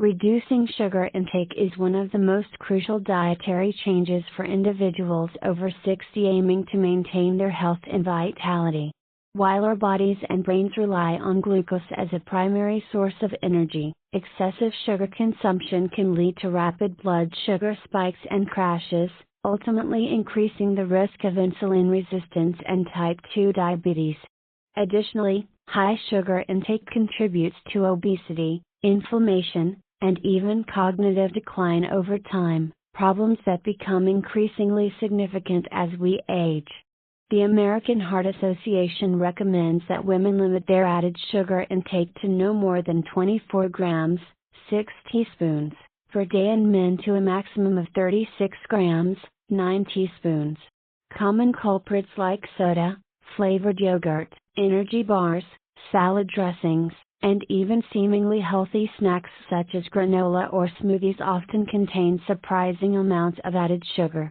Reducing sugar intake is one of the most crucial dietary changes for individuals over 60 aiming to maintain their health and vitality. While our bodies and brains rely on glucose as a primary source of energy, excessive sugar consumption can lead to rapid blood sugar spikes and crashes, ultimately increasing the risk of insulin resistance and type 2 diabetes. Additionally, high sugar intake contributes to obesity, inflammation, and even cognitive decline over time, problems that become increasingly significant as we age. The American Heart Association recommends that women limit their added sugar intake to no more than 24 grams, 6 teaspoons, per day, and men to a maximum of 36 grams, 9 teaspoons. Common culprits like soda, flavored yogurt, energy bars, salad dressings, and even seemingly healthy snacks such as granola or smoothies often contain surprising amounts of added sugar.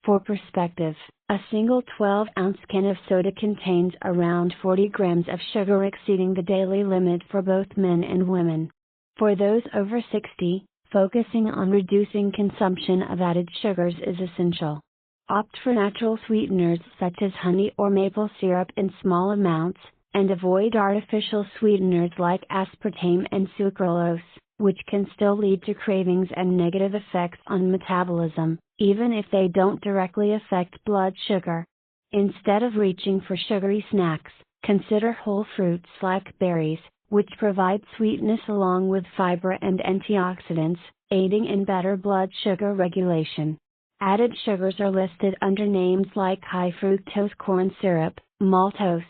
For perspective, a single 12-ounce can of soda contains around 40 grams of sugar, exceeding the daily limit for both men and women. For those over 60, focusing on reducing consumption of added sugars is essential. Opt for natural sweeteners such as honey or maple syrup in small amounts, and avoid artificial sweeteners like aspartame and sucralose, which can still lead to cravings and negative effects on metabolism, even if they don't directly affect blood sugar. Instead of reaching for sugary snacks, consider whole fruits like berries, which provide sweetness along with fiber and antioxidants, aiding in better blood sugar regulation. Added sugars are listed under names like high fructose corn syrup, maltose,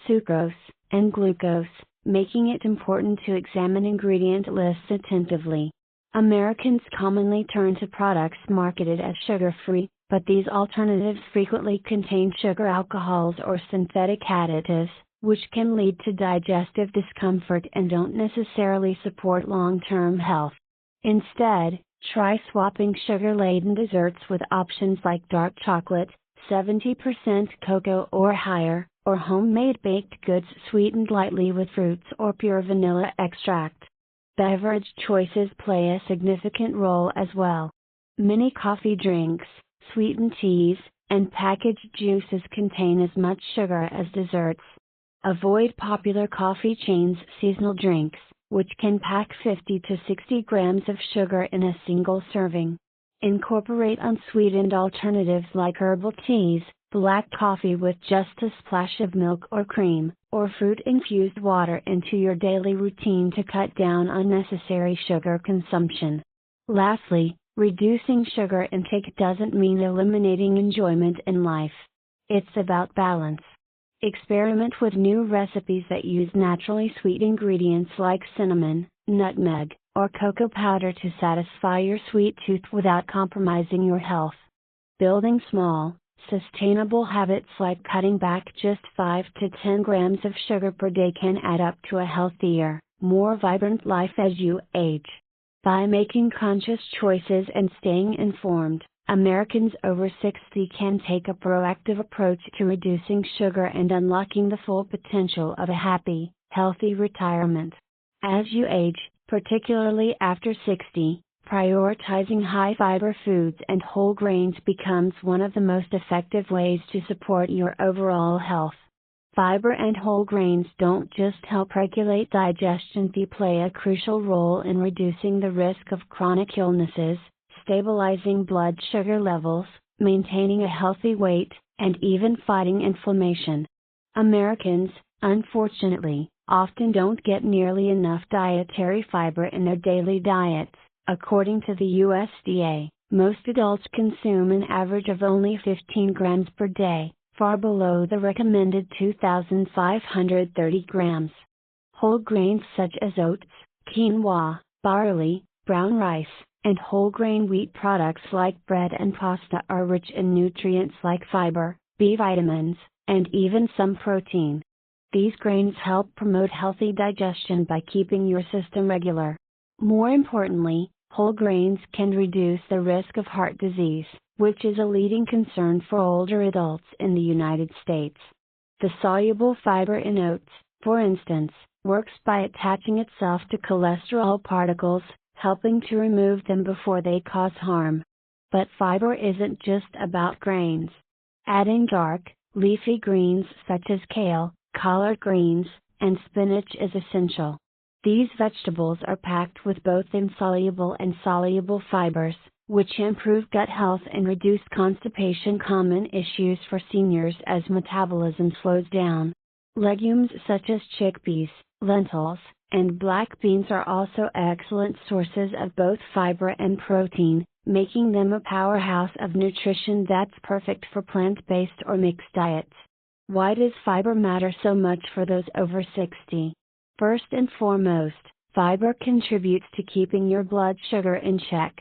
sucrose, and glucose, making it important to examine ingredient lists attentively. Americans commonly turn to products marketed as sugar-free, but these alternatives frequently contain sugar alcohols or synthetic additives, which can lead to digestive discomfort and don't necessarily support long-term health. Instead, try swapping sugar-laden desserts with options like dark chocolate, 70% cocoa or higher, or homemade baked goods sweetened lightly with fruits or pure vanilla extract. Beverage choices play a significant role as well. Many coffee drinks, sweetened teas, and packaged juices contain as much sugar as desserts. Avoid popular coffee chains' seasonal drinks, which can pack 50 to 60 grams of sugar in a single serving. Incorporate unsweetened alternatives like herbal teas, black coffee with just a splash of milk or cream, or fruit-infused water into your daily routine to cut down unnecessary sugar consumption. Lastly, reducing sugar intake doesn't mean eliminating enjoyment in life. It's about balance. Experiment with new recipes that use naturally sweet ingredients like cinnamon, nutmeg, or cocoa powder to satisfy your sweet tooth without compromising your health. Building small, sustainable habits like cutting back just 5 to 10 grams of sugar per day can add up to a healthier, more vibrant life as you age. By making conscious choices and staying informed, Americans over 60 can take a proactive approach to reducing sugar and unlocking the full potential of a happy, healthy retirement. As you age, particularly after 60, prioritizing high-fiber foods and whole grains becomes one of the most effective ways to support your overall health. Fiber and whole grains don't just help regulate digestion, they play a crucial role in reducing the risk of chronic illnesses, stabilizing blood sugar levels, maintaining a healthy weight, and even fighting inflammation. Americans, unfortunately, often don't get nearly enough dietary fiber in their daily diets. According to the USDA, most adults consume an average of only 15 grams per day, far below the recommended 2,530 grams. Whole grains such as oats, quinoa, barley, brown rice, and whole grain wheat products like bread and pasta are rich in nutrients like fiber, B vitamins, and even some protein. These grains help promote healthy digestion by keeping your system regular. More importantly, whole grains can reduce the risk of heart disease, which is a leading concern for older adults in the United States. The soluble fiber in oats, for instance, works by attaching itself to cholesterol particles, helping to remove them before they cause harm. But fiber isn't just about grains. Adding dark, leafy greens such as kale, collard greens, and spinach is essential. These vegetables are packed with both insoluble and soluble fibers, which improve gut health and reduce constipation, common issues for seniors as metabolism slows down. Legumes such as chickpeas, lentils, and black beans are also excellent sources of both fiber and protein, making them a powerhouse of nutrition that's perfect for plant-based or mixed diets. Why does fiber matter so much for those over 60? First and foremost, fiber contributes to keeping your blood sugar in check.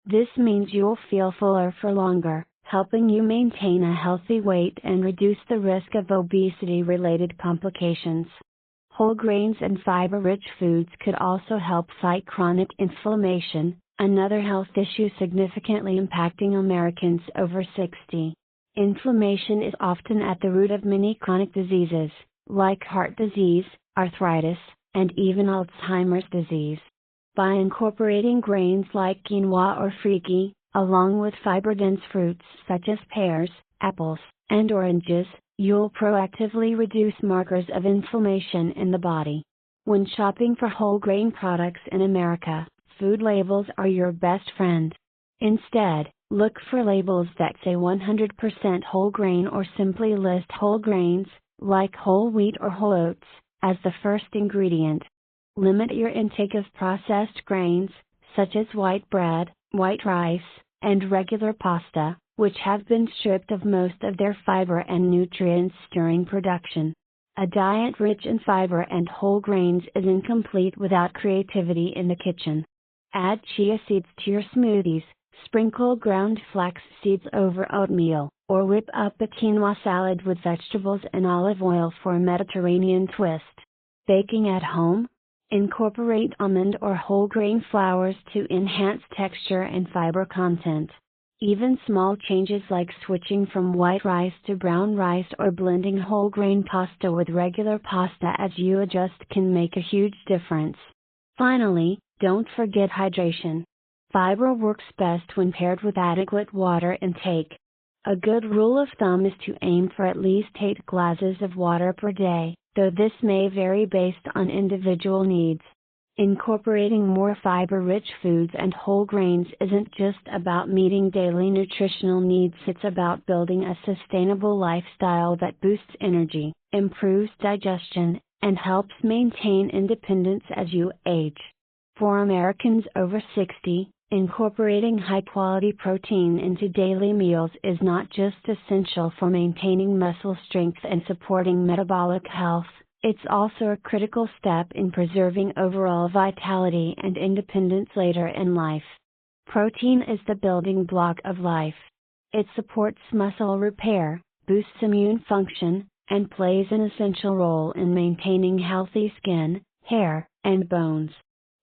This means you'll feel fuller for longer, helping you maintain a healthy weight and reduce the risk of obesity-related complications. Whole grains and fiber-rich foods could also help fight chronic inflammation, another health issue significantly impacting Americans over 60. Inflammation is often at the root of many chronic diseases, like heart disease, arthritis, and even Alzheimer's disease. By incorporating grains like quinoa or freekeh, along with fiber-dense fruits such as pears, apples, and oranges, you'll proactively reduce markers of inflammation in the body. When shopping for whole grain products in America, food labels are your best friend. Instead, look for labels that say 100% whole grain or simply list whole grains, like whole wheat or whole oats, as the first ingredient. Limit your intake of processed grains, such as white bread, white rice, and regular pasta, which have been stripped of most of their fiber and nutrients during production. A diet rich in fiber and whole grains is incomplete without creativity in the kitchen. Add chia seeds to your smoothies, sprinkle ground flax seeds over oatmeal, or whip up a quinoa salad with vegetables and olive oil for a Mediterranean twist. Baking at home? Incorporate almond or whole grain flours to enhance texture and fiber content. Even small changes like switching from white rice to brown rice or blending whole grain pasta with regular pasta as you adjust can make a huge difference. Finally, don't forget hydration. Fiber works best when paired with adequate water intake. A good rule of thumb is to aim for at least 8 glasses of water per day, though this may vary based on individual needs. Incorporating more fiber-rich foods and whole grains isn't just about meeting daily nutritional needs, it's about building a sustainable lifestyle that boosts energy, improves digestion, and helps maintain independence as you age. For Americans over 60, incorporating high-quality protein into daily meals is not just essential for maintaining muscle strength and supporting metabolic health, it's also a critical step in preserving overall vitality and independence later in life. Protein is the building block of life. It supports muscle repair, boosts immune function, and plays an essential role in maintaining healthy skin, hair, and bones.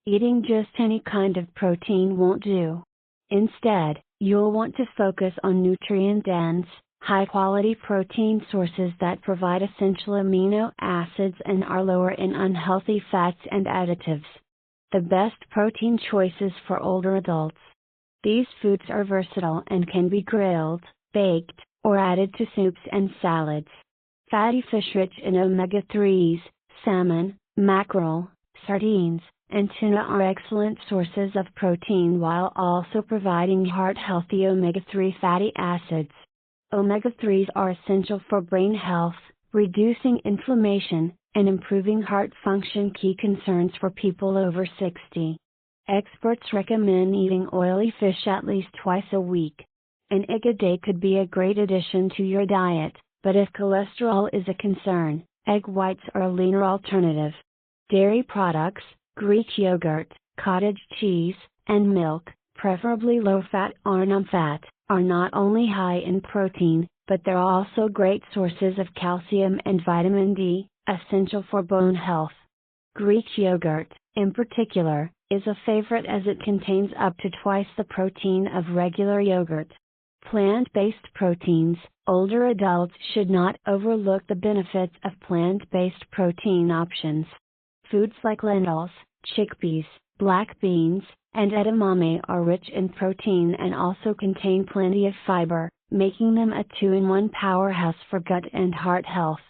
Eating just any kind of protein won't do. Instead, you'll want to focus on nutrient-dense, high-quality protein sources that provide essential amino acids and are lower in unhealthy fats and additives. The best protein choices for older adults. These foods are versatile and can be grilled, baked, or added to soups and salads. Fatty fish rich in omega-3s, salmon, mackerel, sardines, and tuna are excellent sources of protein while also providing heart-healthy omega-3 fatty acids. Omega-3s are essential for brain health, reducing inflammation, and improving heart function, key concerns for people over 60. Experts recommend eating oily fish at least twice a week. An egg a day could be a great addition to your diet, but if cholesterol is a concern, egg whites are a leaner alternative. Dairy products, Greek yogurt, cottage cheese, and milk, preferably low-fat or non-fat, are not only high in protein, but they're also great sources of calcium and vitamin D, essential for bone health. Greek yogurt, in particular, is a favorite as it contains up to twice the protein of regular yogurt. Plant-based proteins, older adults should not overlook the benefits of plant-based protein options. Foods like lentils, chickpeas, black beans, and edamame are rich in protein and also contain plenty of fiber, making them a two-in-one powerhouse for gut and heart health.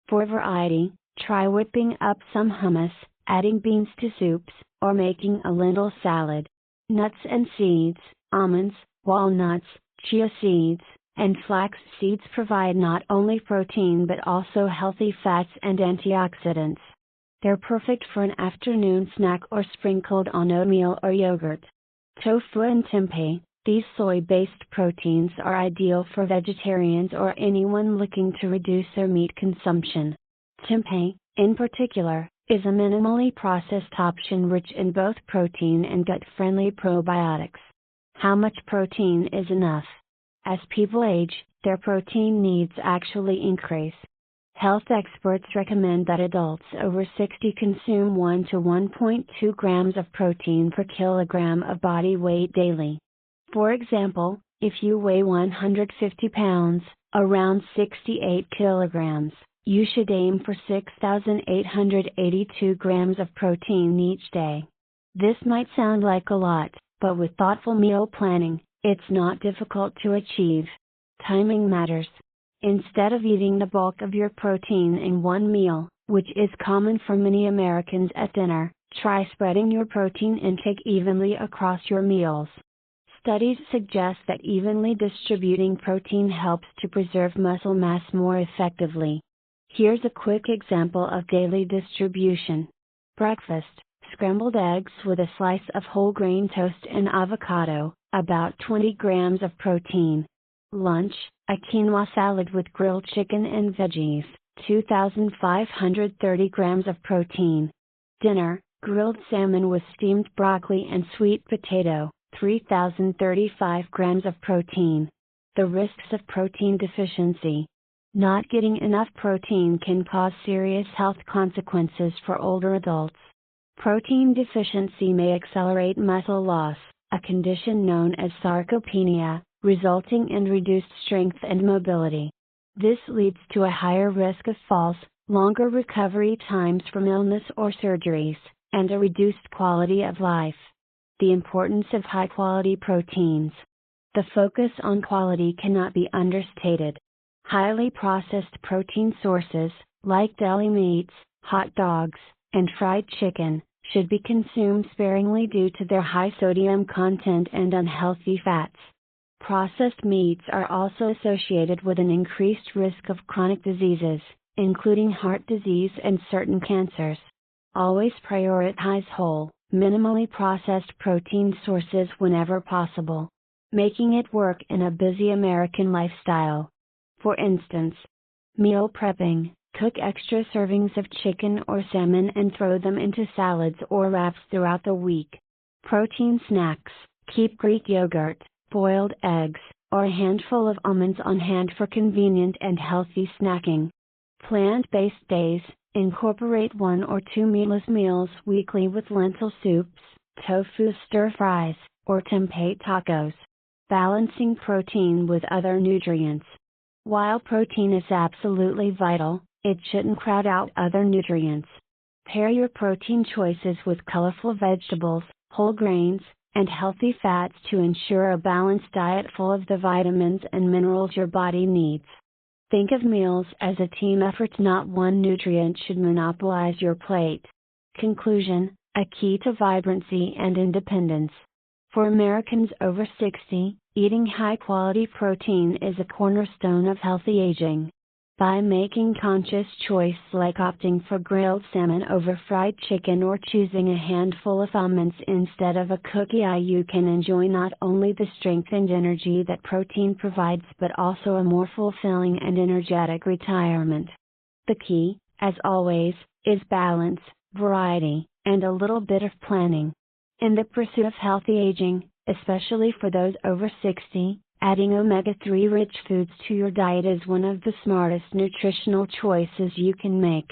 For variety, try whipping up some hummus, adding beans to soups, or making a lentil salad. Nuts and seeds, almonds, walnuts, chia seeds, and flax seeds provide not only protein but also healthy fats and antioxidants. They're perfect for an afternoon snack or sprinkled on oatmeal or yogurt. Tofu and tempeh, these soy-based proteins are ideal for vegetarians or anyone looking to reduce their meat consumption. Tempeh, in particular, is a minimally processed option rich in both protein and gut-friendly probiotics. How much protein is enough? As people age, their protein needs actually increase. Health experts recommend that adults over 60 consume 1 to 1.2 grams of protein per kilogram of body weight daily. For example, if you weigh 150 pounds, around 68 kilograms, you should aim for 6,882 grams of protein each day. This might sound like a lot, but with thoughtful meal planning, it's not difficult to achieve. Timing matters. Instead of eating the bulk of your protein in one meal, which is common for many Americans at dinner, try spreading your protein intake evenly across your meals. Studies suggest that evenly distributing protein helps to preserve muscle mass more effectively. Here's a quick example of daily distribution. Breakfast: scrambled eggs with a slice of whole grain toast and avocado, about 20 grams of protein. Lunch: a quinoa salad with grilled chicken and veggies, 2,530 grams of protein. Dinner: grilled salmon with steamed broccoli and sweet potato, 3,035 grams of protein. The risks of protein deficiency. Not getting enough protein can cause serious health consequences for older adults. Protein deficiency may accelerate muscle loss, a condition known as sarcopenia, resulting in reduced strength and mobility. This leads to a higher risk of falls, longer recovery times from illness or surgeries, and a reduced quality of life. The importance of high-quality proteins. The focus on quality cannot be understated. Highly processed protein sources, like deli meats, hot dogs, and fried chicken, should be consumed sparingly due to their high sodium content and unhealthy fats. Processed meats are also associated with an increased risk of chronic diseases, including heart disease and certain cancers. Always prioritize whole, minimally processed protein sources whenever possible. Making it work in a busy American lifestyle. For instance, meal prepping: cook extra servings of chicken or salmon and throw them into salads or wraps throughout the week. Protein snacks: keep Greek yogurt, boiled eggs, or a handful of almonds on hand for convenient and healthy snacking. Plant-based days: incorporate 1 or 2 meatless meals weekly with lentil soups, tofu stir-fries, or tempeh tacos. Balancing protein with other nutrients. While protein is absolutely vital, it shouldn't crowd out other nutrients. Pair your protein choices with colorful vegetables, whole grains, and healthy fats to ensure a balanced diet full of the vitamins and minerals your body needs. Think of meals as a team effort, not one nutrient should monopolize your plate. Conclusion: a key to vibrancy and independence. For Americans over 60, eating high-quality protein is a cornerstone of healthy aging. By making conscious choices like opting for grilled salmon over fried chicken or choosing a handful of almonds instead of a cookie, you can enjoy not only the strength and energy that protein provides but also a more fulfilling and energetic retirement. The key, as always, is balance, variety, and a little bit of planning. In the pursuit of healthy aging, especially for those over 60, adding omega-3 rich foods to your diet is one of the smartest nutritional choices you can make.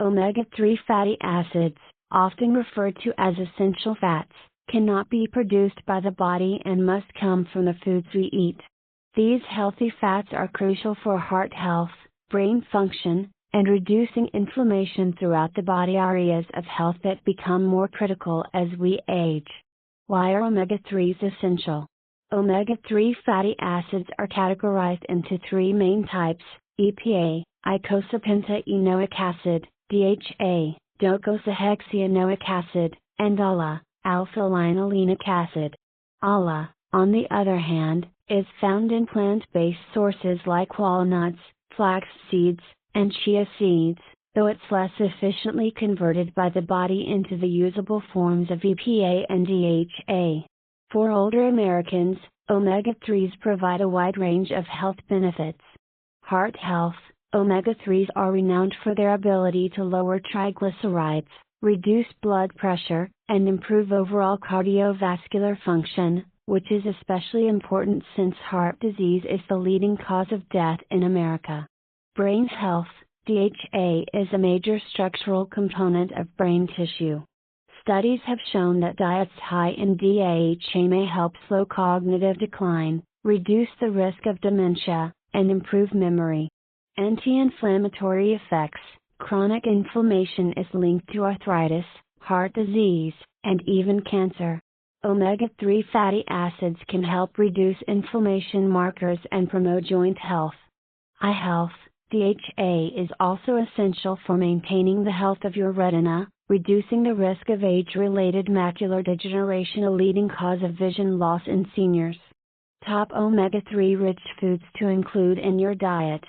Omega-3 fatty acids, often referred to as essential fats, cannot be produced by the body and must come from the foods we eat. These healthy fats are crucial for heart health, brain function, and reducing inflammation throughout the body, areas of health that become more critical as we age. Why are omega-3s essential? Omega-3 fatty acids are categorized into three main types: EPA, eicosapentaenoic acid, DHA, docosahexaenoic acid, and ALA, alpha-linolenic acid. ALA, on the other hand, is found in plant-based sources like walnuts, flax seeds, and chia seeds, though it's less efficiently converted by the body into the usable forms of EPA and DHA. For older Americans, omega-3s provide a wide range of health benefits. Heart health: omega-3s are renowned for their ability to lower triglycerides, reduce blood pressure, and improve overall cardiovascular function, which is especially important since heart disease is the leading cause of death in America. Brain health: DHA is a major structural component of brain tissue. Studies have shown that diets high in DHA may help slow cognitive decline, reduce the risk of dementia, and improve memory. Anti-inflammatory effects: chronic inflammation is linked to arthritis, heart disease, and even cancer. Omega-3 fatty acids can help reduce inflammation markers and promote joint health. Eye health: DHA is also essential for maintaining the health of your retina, reducing the risk of age-related macular degeneration, a leading cause of vision loss in seniors. Top omega-3 rich foods to include in your diet.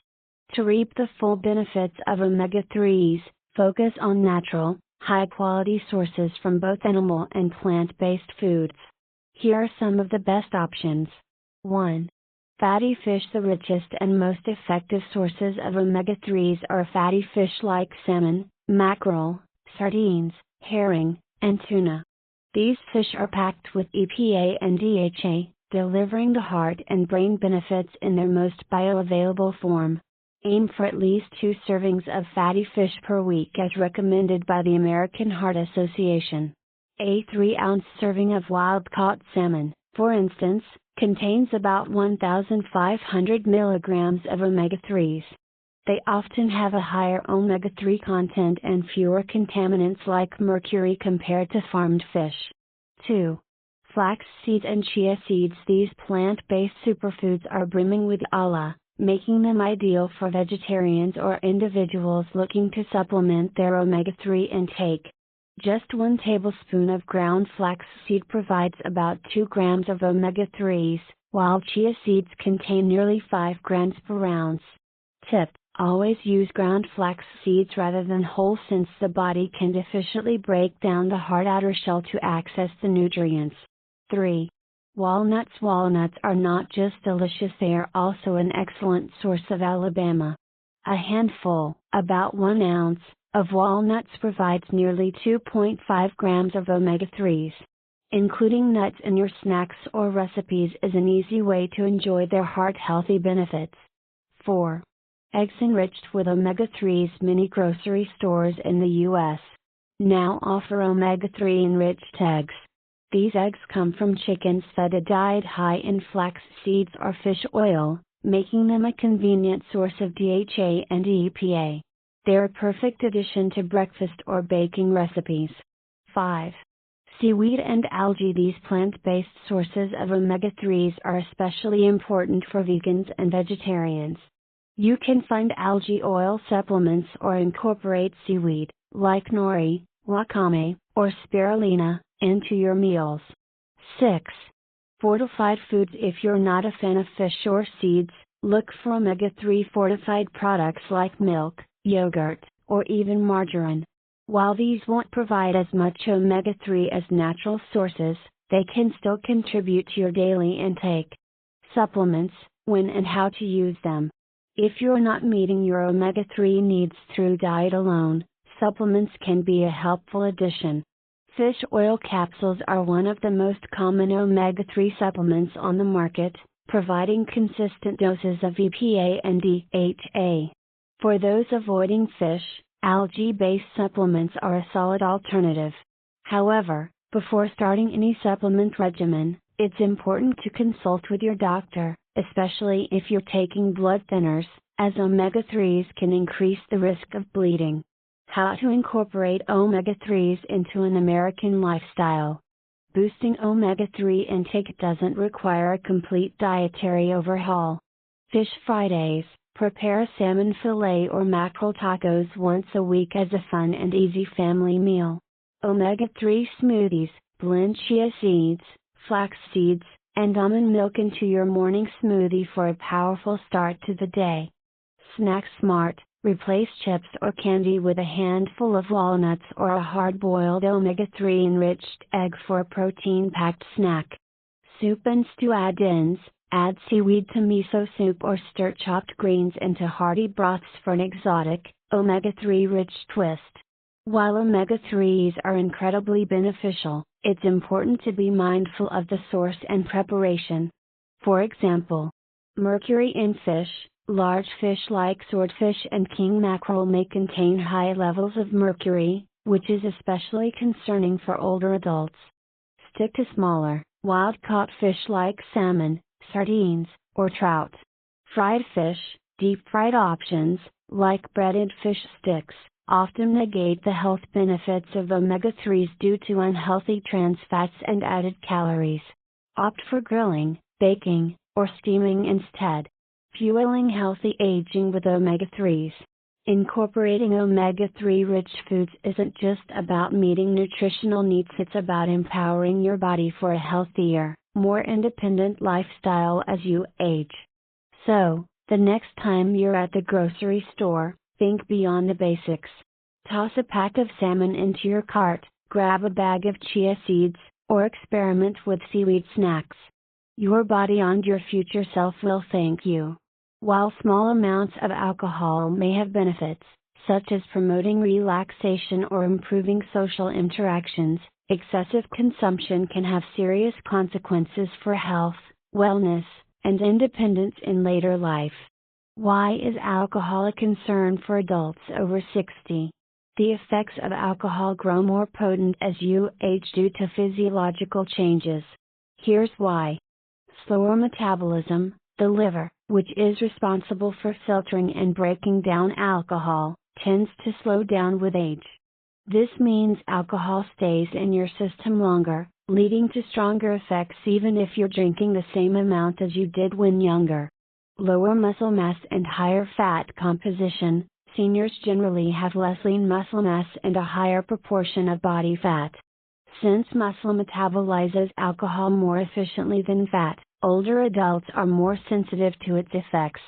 To reap the full benefits of omega-3s, focus on natural, high-quality sources from both animal and plant-based foods. Here are some of the best options. 1. Fatty fish: the richest and most effective sources of omega-3s are fatty fish like salmon, mackerel, sardines, herring, and tuna. These fish are packed with EPA and DHA, delivering the heart and brain benefits in their most bioavailable form. Aim for at least 2 servings of fatty fish per week as recommended by the American Heart Association. A 3-ounce serving of wild-caught salmon, for instance, contains about 1,500 milligrams of omega-3s. They often have a higher omega-3 content and fewer contaminants like mercury compared to farmed fish. 2. Flax seeds and chia seeds: these plant-based superfoods are brimming with ALA, making them ideal for vegetarians or individuals looking to supplement their omega-3 intake. Just 1 tablespoon of ground flaxseed provides about 2 grams of omega-3s, while chia seeds contain nearly 5 grams per ounce. Tip: always use ground flax seeds rather than whole, since the body can efficiently break down the hard outer shell to access the nutrients. 3. Walnuts: walnuts are not just delicious, they are also an excellent source of Alabama. A handful, about 1 ounce, of walnuts provides nearly 2.5 grams of omega-3s. Including nuts in your snacks or recipes is an easy way to enjoy their heart-healthy benefits. 4. Eggs enriched with omega-3s: many grocery stores in the U.S. now offer omega-3 enriched eggs. These eggs come from chickens fed a diet high in flax seeds or fish oil, making them a convenient source of DHA and EPA. They're a perfect addition to breakfast or baking recipes. 5. Seaweed and algae: these plant-based sources of omega-3s are especially important for vegans and vegetarians. You can find algae oil supplements or incorporate seaweed, like nori, wakame, or spirulina, into your meals. 6. Fortified foods: if you're not a fan of fish or seeds, look for omega-3 fortified products like milk, yogurt, or even margarine. While these won't provide as much omega-3 as natural sources, they can still contribute to your daily intake. Supplements: when and how to use them. If you're not meeting your omega-3 needs through diet alone, supplements can be a helpful addition. Fish oil capsules are one of the most common omega-3 supplements on the market, providing consistent doses of EPA and DHA. For those avoiding fish, algae-based supplements are a solid alternative. However, before starting any supplement regimen, it's important to consult with your doctor, especially if you're taking blood thinners, as omega-3s can increase the risk of bleeding. How to incorporate omega-3s into an American lifestyle. Boosting omega-3 intake doesn't require a complete dietary overhaul. Fish Fridays. Prepare a salmon fillet or mackerel tacos once a week as a fun and easy family meal. Omega-3 smoothies. Blend chia seeds, flax seeds, and almond milk into your morning smoothie for a powerful start to the day. Snack Smart. Replace chips or candy with a handful of walnuts or a hard-boiled omega-3 enriched egg for a protein-packed snack. Soup and stew add-ins. Add seaweed to miso soup or stir chopped greens into hearty broths for an exotic, omega-3 rich twist. While omega-3s are incredibly beneficial, it's important to be mindful of the source and preparation. For example, mercury in fish. Large fish like swordfish and king mackerel may contain high levels of mercury, which is especially concerning for older adults. Stick to smaller, wild-caught fish like salmon, sardines, or trout. Fried fish. Deep-fried options, like breaded fish sticks, often negate the health benefits of omega-3s due to unhealthy trans fats and added calories. Opt for grilling, baking, or steaming instead. Fueling healthy aging with omega-3s. Incorporating omega-3 rich foods isn't just about meeting nutritional needs, it's about empowering your body for a healthier, more independent lifestyle as you age. So, the next time you're at the grocery store, think beyond the basics. Toss a pack of salmon into your cart, grab a bag of chia seeds, or experiment with seaweed snacks. Your body and your future self will thank you. While small amounts of alcohol may have benefits, such as promoting relaxation or improving social interactions, excessive consumption can have serious consequences for health, wellness, and independence in later life. Why is alcohol a concern for adults over 60? The effects of alcohol grow more potent as you age due to physiological changes. Here's why. Slower metabolism. The liver, which is responsible for filtering and breaking down alcohol, tends to slow down with age. This means alcohol stays in your system longer, leading to stronger effects even if you're drinking the same amount as you did when younger. Lower muscle mass and higher fat composition. Seniors generally have less lean muscle mass and a higher proportion of body fat. Since muscle metabolizes alcohol more efficiently than fat, older adults are more sensitive to its effects.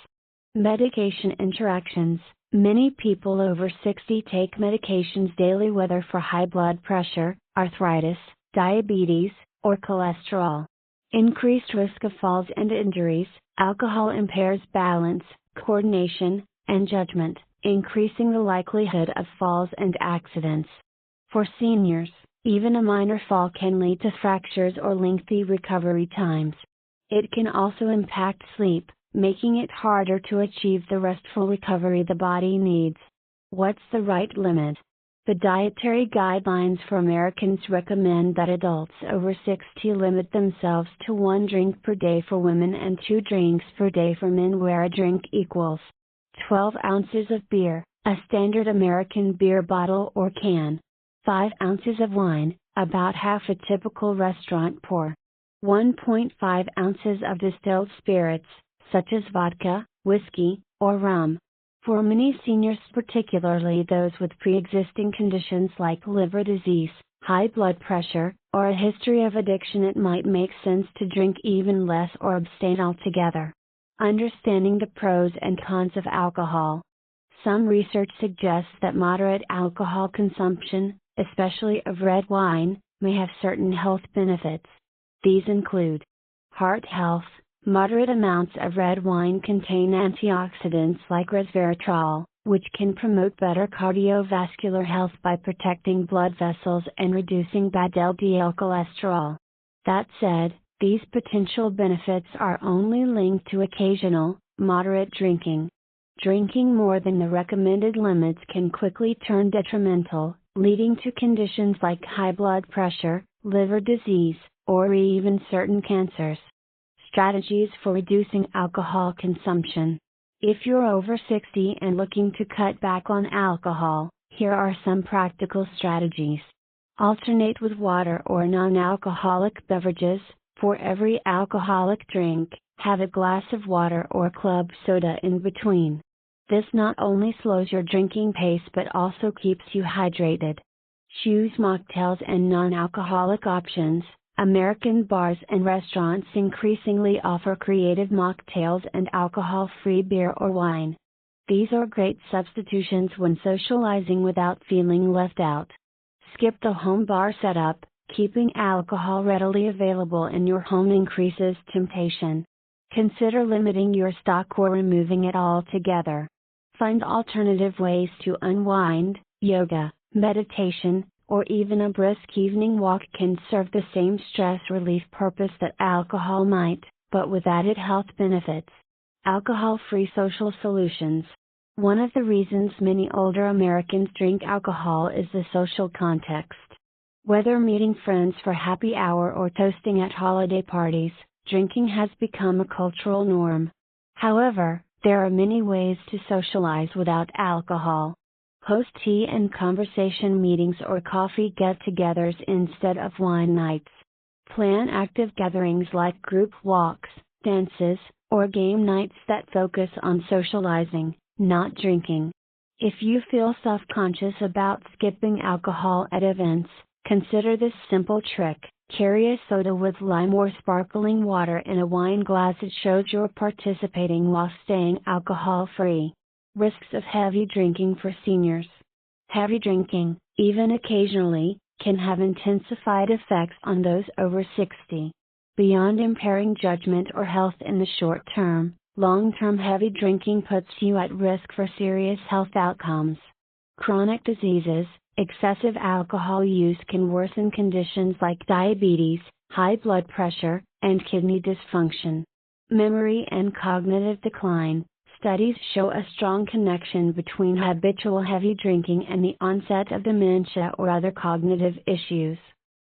Medication interactions. Many people over 60 take medications daily, whether for high blood pressure, arthritis, diabetes, or cholesterol. Increased risk of falls and injuries. Alcohol impairs balance, coordination, and judgment, increasing the likelihood of falls and accidents. For seniors, even a minor fall can lead to fractures or lengthy recovery times. It can also impact sleep, making it harder to achieve the restful recovery the body needs. What's the right limit? The dietary guidelines for Americans recommend that adults over 60 limit themselves to 1 drink per day for women and 2 drinks per day for men, where a drink equals 12 ounces of beer, a standard American beer bottle or can, 5 ounces of wine, about half a typical restaurant pour, 1.5 ounces of distilled spirits, such as vodka, whiskey, or rum. For many seniors, particularly those with pre-existing conditions like liver disease, high blood pressure, or a history of addiction, it might make sense to drink even less or abstain altogether. Understanding the pros and cons of alcohol. Some research suggests that moderate alcohol consumption, especially of red wine, may have certain health benefits. These include heart health. Moderate amounts of red wine contain antioxidants like resveratrol, which can promote better cardiovascular health by protecting blood vessels and reducing bad LDL cholesterol. That said, these potential benefits are only linked to occasional, moderate drinking. Drinking more than the recommended limits can quickly turn detrimental, leading to conditions like high blood pressure, liver disease, or even certain cancers. Strategies for reducing alcohol consumption. If you're over 60 and looking to cut back on alcohol, here are some practical strategies. Alternate with water or non-alcoholic beverages. For every alcoholic drink, have a glass of water or club soda in between. This not only slows your drinking pace but also keeps you hydrated. Choose mocktails and non-alcoholic options. American bars and restaurants increasingly offer creative mocktails and alcohol-free beer or wine. These are great substitutions when socializing without feeling left out. Skip the home bar setup. Keeping alcohol readily available in your home increases temptation. Consider limiting your stock or removing it altogether. Find alternative ways to unwind. Yoga, meditation, or even a brisk evening walk can serve the same stress relief purpose that alcohol might, but with added health benefits. Alcohol-free social solutions. One of the reasons many older Americans drink alcohol is the social context. Whether meeting friends for happy hour or toasting at holiday parties, drinking has become a cultural norm. However, there are many ways to socialize without alcohol. Host tea and conversation meetings or coffee get-togethers instead of wine nights. Plan active gatherings like group walks, dances, or game nights that focus on socializing, not drinking. If you feel self-conscious about skipping alcohol at events, consider this simple trick. Carry a soda with lime or sparkling water in a wine glass. It shows you're participating while staying alcohol-free. Risks of heavy drinking for seniors. Heavy drinking, even occasionally, can have intensified effects on those over 60. Beyond impairing judgment or health in the short term, long-term heavy drinking puts you at risk for serious health outcomes. Chronic diseases. Excessive alcohol use can worsen conditions like diabetes, high blood pressure, and kidney dysfunction. Memory and cognitive decline. Studies show a strong connection between habitual heavy drinking and the onset of dementia or other cognitive issues.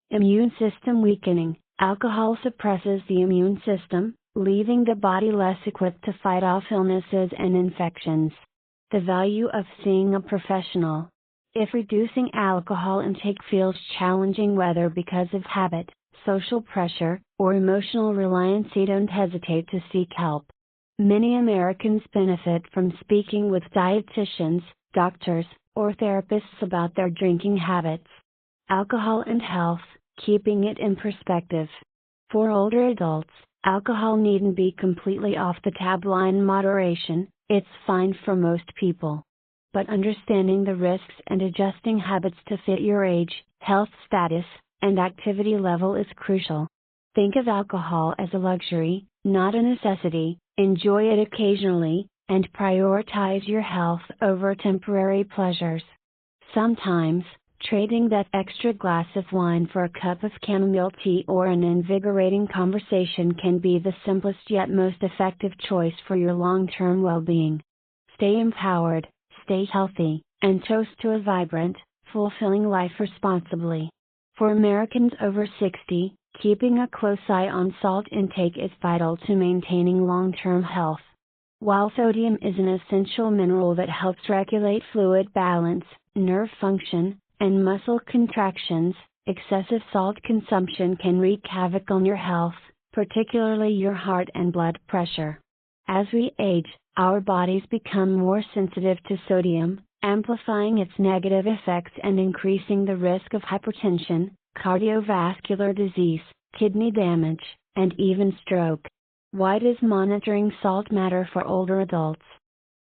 Immune system weakening. Alcohol suppresses the immune system, leaving the body less equipped to fight off illnesses and infections. The value of seeing a professional. If reducing alcohol intake feels challenging, whether because of habit, social pressure, or emotional reliance, don't hesitate to seek help. Many Americans benefit from speaking with dietitians, doctors, or therapists about their drinking habits. Alcohol and health, keeping it in perspective. For older adults, alcohol needn't be completely off the tab line. Moderation, it's fine for most people. But understanding the risks and adjusting habits to fit your age, health status, and activity level is crucial. Think of alcohol as a luxury, not a necessity. Enjoy it occasionally, and prioritize your health over temporary pleasures. Sometimes, trading that extra glass of wine for a cup of chamomile tea or an invigorating conversation can be the simplest yet most effective choice for your long-term well-being. Stay empowered, stay healthy, and toast to a vibrant, fulfilling life responsibly. For Americans over 60, keeping a close eye on salt intake is vital to maintaining long-term health. While sodium is an essential mineral that helps regulate fluid balance, nerve function, and muscle contractions, excessive salt consumption can wreak havoc on your health, particularly your heart and blood pressure. As we age, our bodies become more sensitive to sodium, amplifying its negative effects and increasing the risk of hypertension, cardiovascular disease, kidney damage, and even stroke. Why does monitoring salt matter for older adults?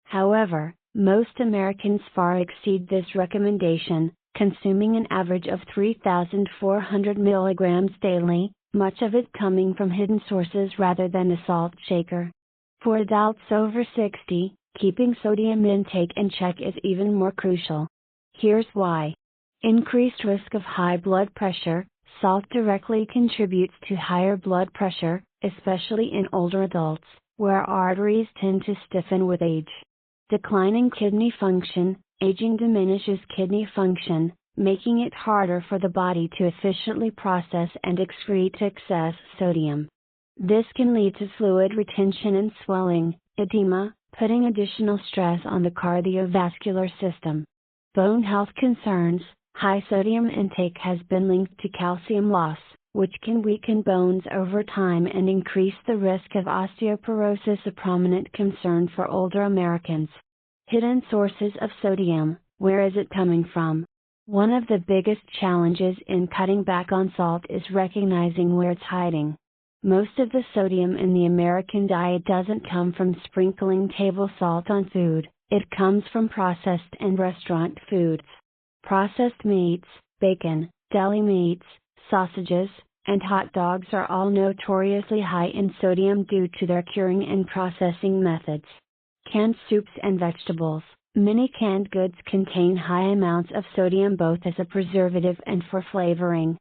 However, most Americans far exceed this recommendation, consuming an average of 3,400 milligrams daily, much of it coming from hidden sources rather than a salt shaker. For adults over 60, keeping sodium intake in check is even more crucial. Here's why. Increased risk of high blood pressure. Salt directly contributes to higher blood pressure, especially in older adults, where arteries tend to stiffen with age. Declining kidney function. Aging diminishes kidney function, making it harder for the body to efficiently process and excrete excess sodium. This can lead to fluid retention and swelling, edema, putting additional stress on the cardiovascular system. Bone health concerns. High sodium intake has been linked to calcium loss, which can weaken bones over time and increase the risk of osteoporosis, a prominent concern for older Americans. Hidden sources of sodium: where is it coming from? One of the biggest challenges in cutting back on salt is recognizing where it's hiding. Most of the sodium in the American diet doesn't come from sprinkling table salt on food, it comes from processed and restaurant foods. Processed meats, bacon, deli meats, sausages, and hot dogs are all notoriously high in sodium due to their curing and processing methods. Canned soups and vegetables: many canned goods contain high amounts of sodium both as a preservative and for flavoring.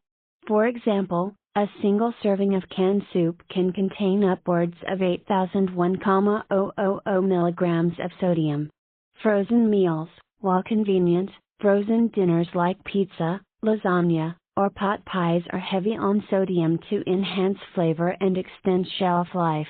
For example, a single serving of canned soup can contain upwards of 8,001,000 milligrams of sodium. Frozen meals: while convenient, frozen dinners like pizza, lasagna, or pot pies are heavy on sodium to enhance flavor and extend shelf life.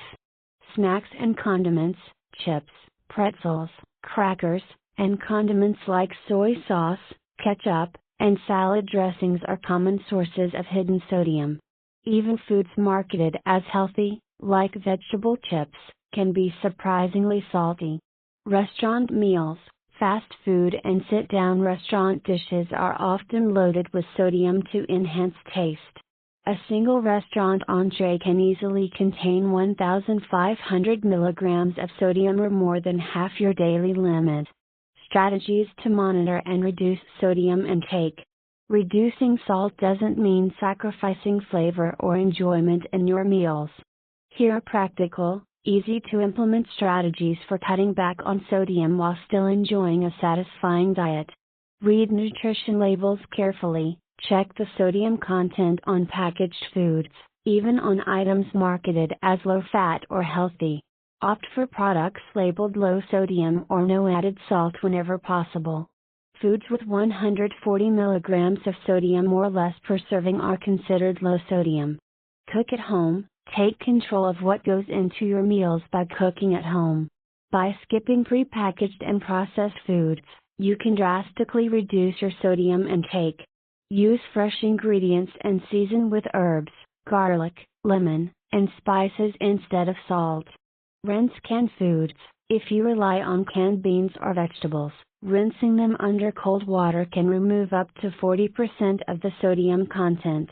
Snacks and condiments: chips, pretzels, crackers, and condiments like soy sauce, ketchup, and salad dressings are common sources of hidden sodium. Even foods marketed as healthy, like vegetable chips, can be surprisingly salty. Restaurant meals: fast food and sit-down restaurant dishes are often loaded with sodium to enhance taste. A single restaurant entree can easily contain 1,500 milligrams of sodium, or more than half your daily limit. Strategies to monitor and reduce sodium intake. Reducing salt doesn't mean sacrificing flavor or enjoyment in your meals. Here are practical, easy to implement strategies for cutting back on sodium while still enjoying a satisfying diet. Read nutrition labels carefully. Check the sodium content on packaged foods, even on items marketed as low-fat or healthy. Opt for products labeled low sodium or no added salt whenever possible. Foods with 140 milligrams of sodium or less per serving are considered low sodium. Cook at home: take control of what goes into your meals by cooking at home. By skipping prepackaged and processed foods, you can drastically reduce your sodium intake. Use fresh ingredients and season with herbs, garlic, lemon, and spices instead of salt. Rinse canned foods: if you rely on canned beans or vegetables, rinsing them under cold water can remove up to 40% of the sodium content.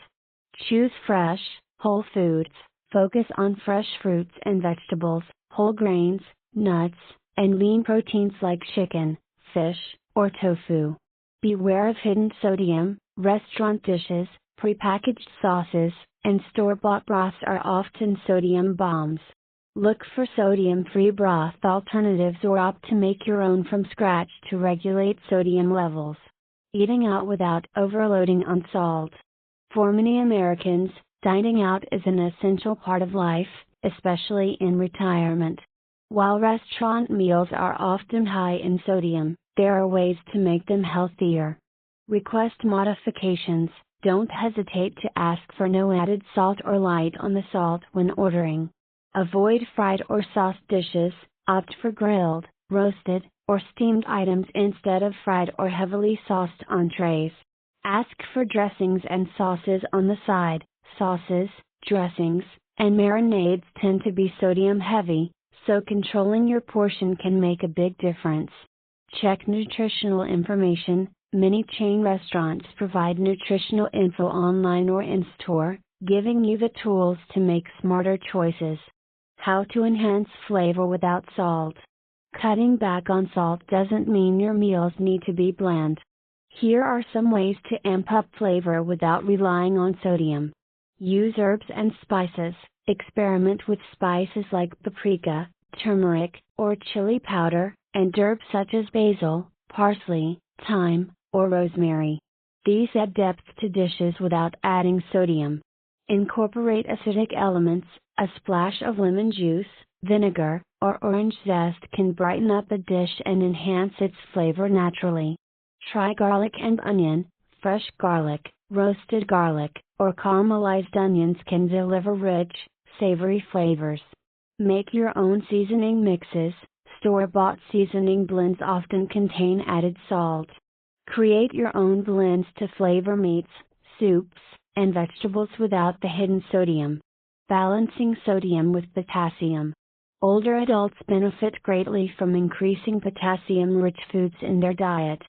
Choose fresh, whole foods: focus on fresh fruits and vegetables, whole grains, nuts, and lean proteins like chicken, fish, or tofu. Beware of hidden sodium: restaurant dishes, prepackaged sauces, and store-bought broths are often sodium bombs. Look for sodium-free broth alternatives or opt to make your own from scratch to regulate sodium levels. Eating out without overloading on salt. For many Americans, dining out is an essential part of life, especially in retirement. While restaurant meals are often high in sodium, there are ways to make them healthier. Request modifications: don't hesitate to ask for no added salt or light on the salt when ordering. Avoid fried or sauced dishes: opt for grilled, roasted, or steamed items instead of fried or heavily sauced entrees. Ask for dressings and sauces on the side. Sauces, dressings, and marinades tend to be sodium heavy, so controlling your portion can make a big difference. Check nutritional information: many chain restaurants provide nutritional info online or in-store, giving you the tools to make smarter choices. How to enhance flavor without salt. Cutting back on salt doesn't mean your meals need to be bland. Here are some ways to amp up flavor without relying on sodium. Use herbs and spices: experiment with spices like paprika, turmeric, or chili powder, and herbs such as basil, parsley, thyme, or rosemary. These add depth to dishes without adding sodium. Incorporate acidic elements: a splash of lemon juice, vinegar, or orange zest can brighten up a dish and enhance its flavor naturally. Try garlic and onion: fresh garlic, roasted garlic, or caramelized onions can deliver rich, savory flavors. Make your own seasoning mixes: store-bought seasoning blends often contain added salt. Create your own blends to flavor meats, soups, and vegetables without the hidden sodium. Balancing sodium with potassium. Older adults benefit greatly from increasing potassium-rich foods in their diet.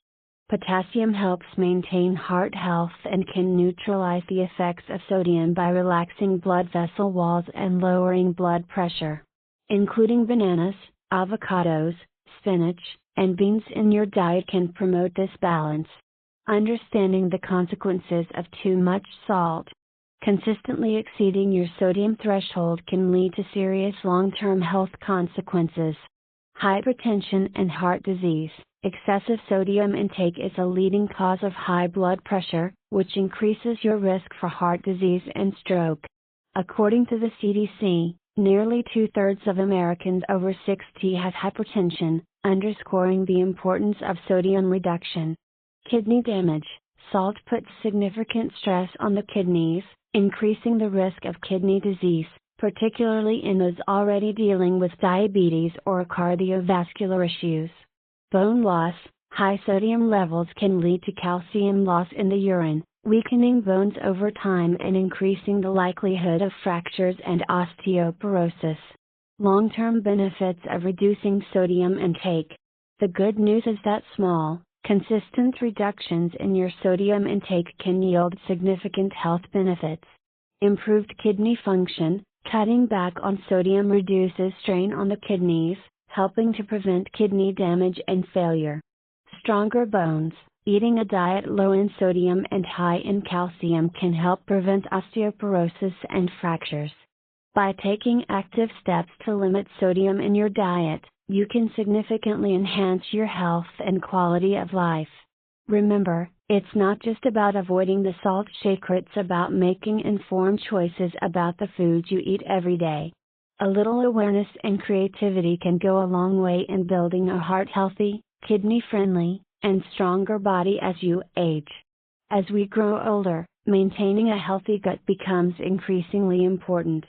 Potassium helps maintain heart health and can neutralize the effects of sodium by relaxing blood vessel walls and lowering blood pressure. Including bananas, avocados, spinach, and beans in your diet can promote this balance. Understanding the consequences of too much salt. Consistently exceeding your sodium threshold can lead to serious long-term health consequences. Hypertension and heart disease. Excessive sodium intake is a leading cause of high blood pressure, which increases your risk for heart disease and stroke. According to the CDC, nearly 2/3 of Americans over 60 have hypertension, underscoring the importance of sodium reduction. Kidney damage. Salt puts significant stress on the kidneys, increasing the risk of kidney disease, particularly in those already dealing with diabetes or cardiovascular issues. Bone loss. High sodium levels can lead to calcium loss in the urine, weakening bones over time and increasing the likelihood of fractures and osteoporosis. Long-term benefits of reducing sodium intake. The good news is that small, consistent reductions in your sodium intake can yield significant health benefits. Improved kidney function. Cutting back on sodium reduces strain on the kidneys, helping to prevent kidney damage and failure. Stronger bones. Eating a diet low in sodium and high in calcium can help prevent osteoporosis and fractures. By taking active steps to limit sodium in your diet, you can significantly enhance your health and quality of life. Remember, it's not just about avoiding the salt shaker, it's about making informed choices about the foods you eat every day. A little awareness and creativity can go a long way in building a heart-healthy, kidney-friendly, and stronger body as you age. As we grow older, maintaining a healthy gut becomes increasingly important.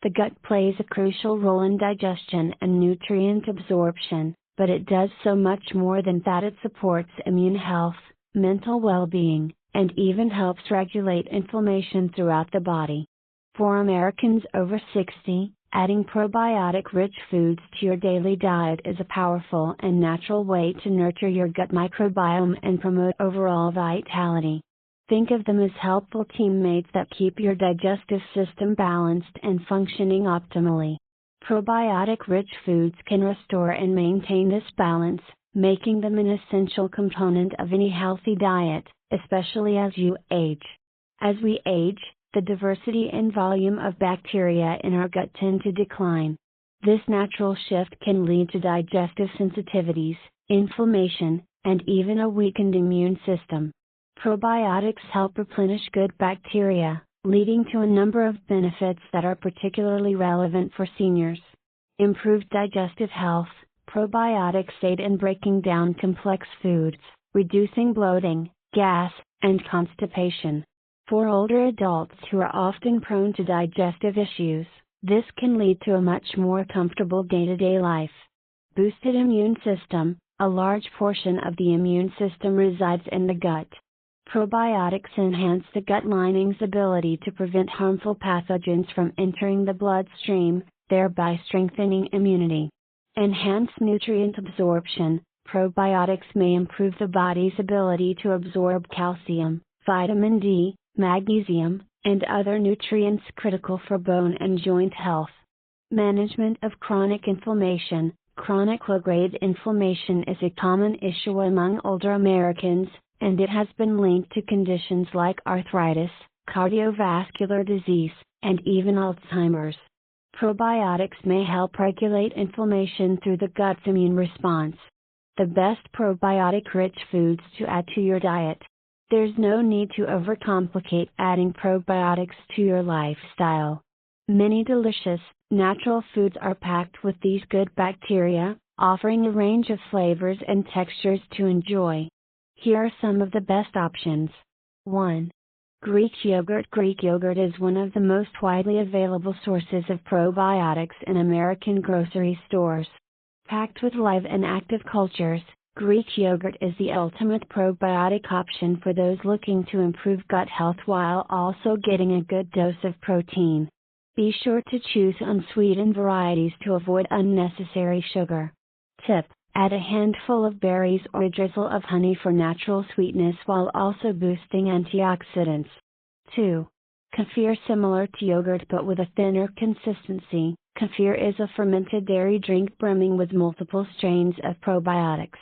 The gut plays a crucial role in digestion and nutrient absorption, but it does so much more than that. It supports immune health, mental well-being, and even helps regulate inflammation throughout the body. For Americans over 60, adding probiotic-rich foods to your daily diet is a powerful and natural way to nurture your gut microbiome and promote overall vitality. Think of them as helpful teammates that keep your digestive system balanced and functioning optimally. Probiotic-rich foods can restore and maintain this balance, making them an essential component of any healthy diet, especially as you age. As we age, the diversity and volume of bacteria in our gut tend to decline. This natural shift can lead to digestive sensitivities, inflammation, and even a weakened immune system. Probiotics help replenish good bacteria, leading to a number of benefits that are particularly relevant for seniors. Improved digestive health. Probiotics aid in breaking down complex foods, reducing bloating, gas, and constipation. For older adults who are often prone to digestive issues, this can lead to a much more comfortable day-to-day life. Boosted immune system. A large portion of the immune system resides in the gut. Probiotics enhance the gut lining's ability to prevent harmful pathogens from entering the bloodstream, thereby strengthening immunity. Enhanced nutrient absorption. Probiotics may improve the body's ability to absorb calcium, vitamin D, magnesium, and other nutrients critical for bone and joint health. Management of chronic inflammation. Chronic low-grade inflammation is a common issue among older Americans, and it has been linked to conditions like arthritis, cardiovascular disease, and even Alzheimer's. Probiotics may help regulate inflammation through the gut's immune response. The best probiotic-rich foods to add to your diet. There's no need to overcomplicate adding probiotics to your lifestyle. Many delicious, natural foods are packed with these good bacteria, offering a range of flavors and textures to enjoy. Here are some of the best options. 1. Greek yogurt. Greek yogurt is one of the most widely available sources of probiotics in American grocery stores. Packed with live and active cultures, Greek yogurt is the ultimate probiotic option for those looking to improve gut health while also getting a good dose of protein. Be sure to choose unsweetened varieties to avoid unnecessary sugar. Tip: add a handful of berries or a drizzle of honey for natural sweetness while also boosting antioxidants. 2. Kefir. Similar to yogurt but with a thinner consistency, kefir is a fermented dairy drink brimming with multiple strains of probiotics.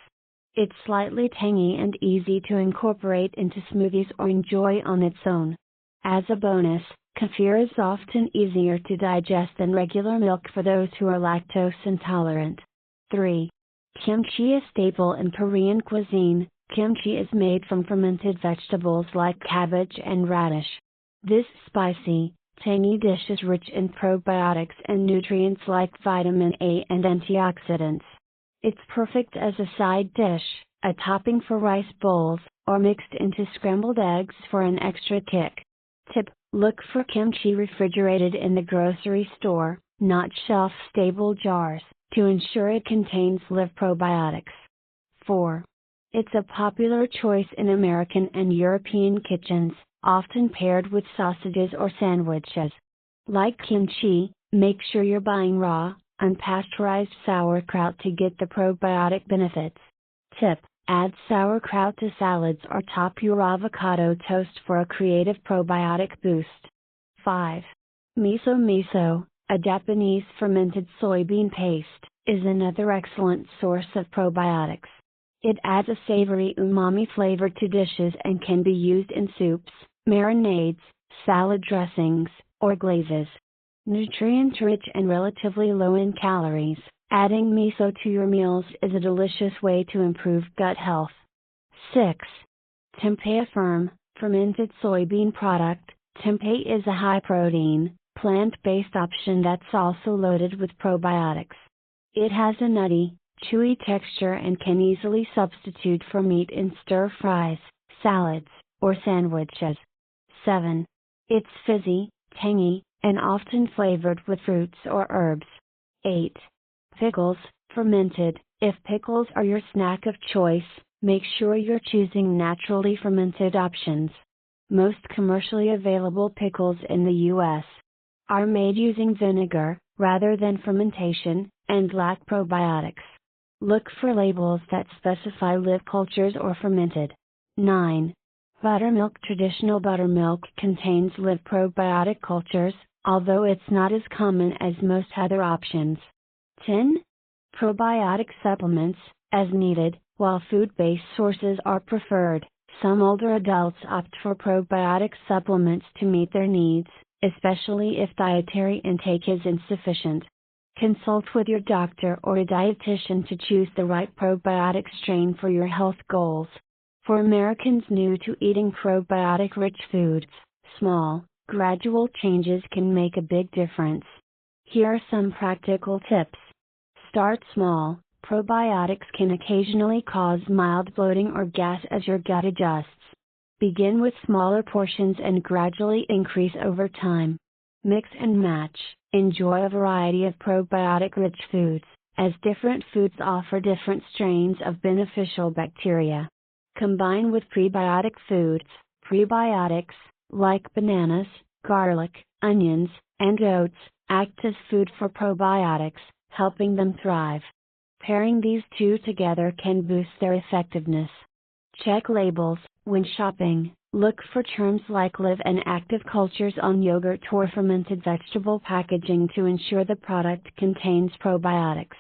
It's slightly tangy and easy to incorporate into smoothies or enjoy on its own. As a bonus, kefir is often easier to digest than regular milk for those who are lactose intolerant. 3. Kimchi. A staple in Korean cuisine, kimchi is made from fermented vegetables like cabbage and radish. This spicy, tangy dish is rich in probiotics and nutrients like vitamin A and antioxidants. It's perfect as a side dish, a topping for rice bowls, or mixed into scrambled eggs for an extra kick. Tip: look for kimchi refrigerated in the grocery store, not shelf-stable jars, to ensure it contains live probiotics. 4. It's a popular choice in American and European kitchens, often paired with sausages or sandwiches. Like kimchi, make sure you're buying raw, unpasteurized sauerkraut to get the probiotic benefits. Tip: add sauerkraut to salads or top your avocado toast for a creative probiotic boost. 5. Miso. Miso, a Japanese fermented soybean paste, is another excellent source of probiotics. It adds a savory umami flavor to dishes and can be used in soups, marinades, salad dressings, or glazes. Nutrient-rich and relatively low in calories, adding miso to your meals is a delicious way to improve gut health. 6. Tempeh. A firm, fermented soybean product, tempeh is a high-protein, plant-based option that's also loaded with probiotics. It has a nutty, chewy texture and can easily substitute for meat in stir-fries, salads, or sandwiches. 7. It's fizzy, tangy, and often flavored with fruits or herbs. 8. Pickles, fermented. If pickles are your snack of choice, make sure you're choosing naturally fermented options. Most commercially available pickles in the U.S. are made using vinegar, rather than fermentation, and lack probiotics. Look for labels that specify live cultures or fermented. 9. Buttermilk. Traditional buttermilk contains live probiotic cultures, although it's not as common as most other options. 10. Probiotic supplements, as needed. While food-based sources are preferred, some older adults opt for probiotic supplements to meet their needs, especially if dietary intake is insufficient. Consult with your doctor or a dietitian to choose the right probiotic strain for your health goals. For Americans new to eating probiotic-rich foods, small, gradual changes can make a big difference. Here are some practical tips. Start small. Probiotics can occasionally cause mild bloating or gas as your gut adjusts. Begin with smaller portions and gradually increase over time. Mix and match. Enjoy a variety of probiotic-rich foods, as different foods offer different strains of beneficial bacteria. Combine with prebiotic foods. Prebiotics, like bananas, garlic, onions, and oats, act as food for probiotics, helping them thrive. Pairing these two together can boost their effectiveness. Check labels. When shopping, look for terms like live and active cultures on yogurt or fermented vegetable packaging to ensure the product contains probiotics.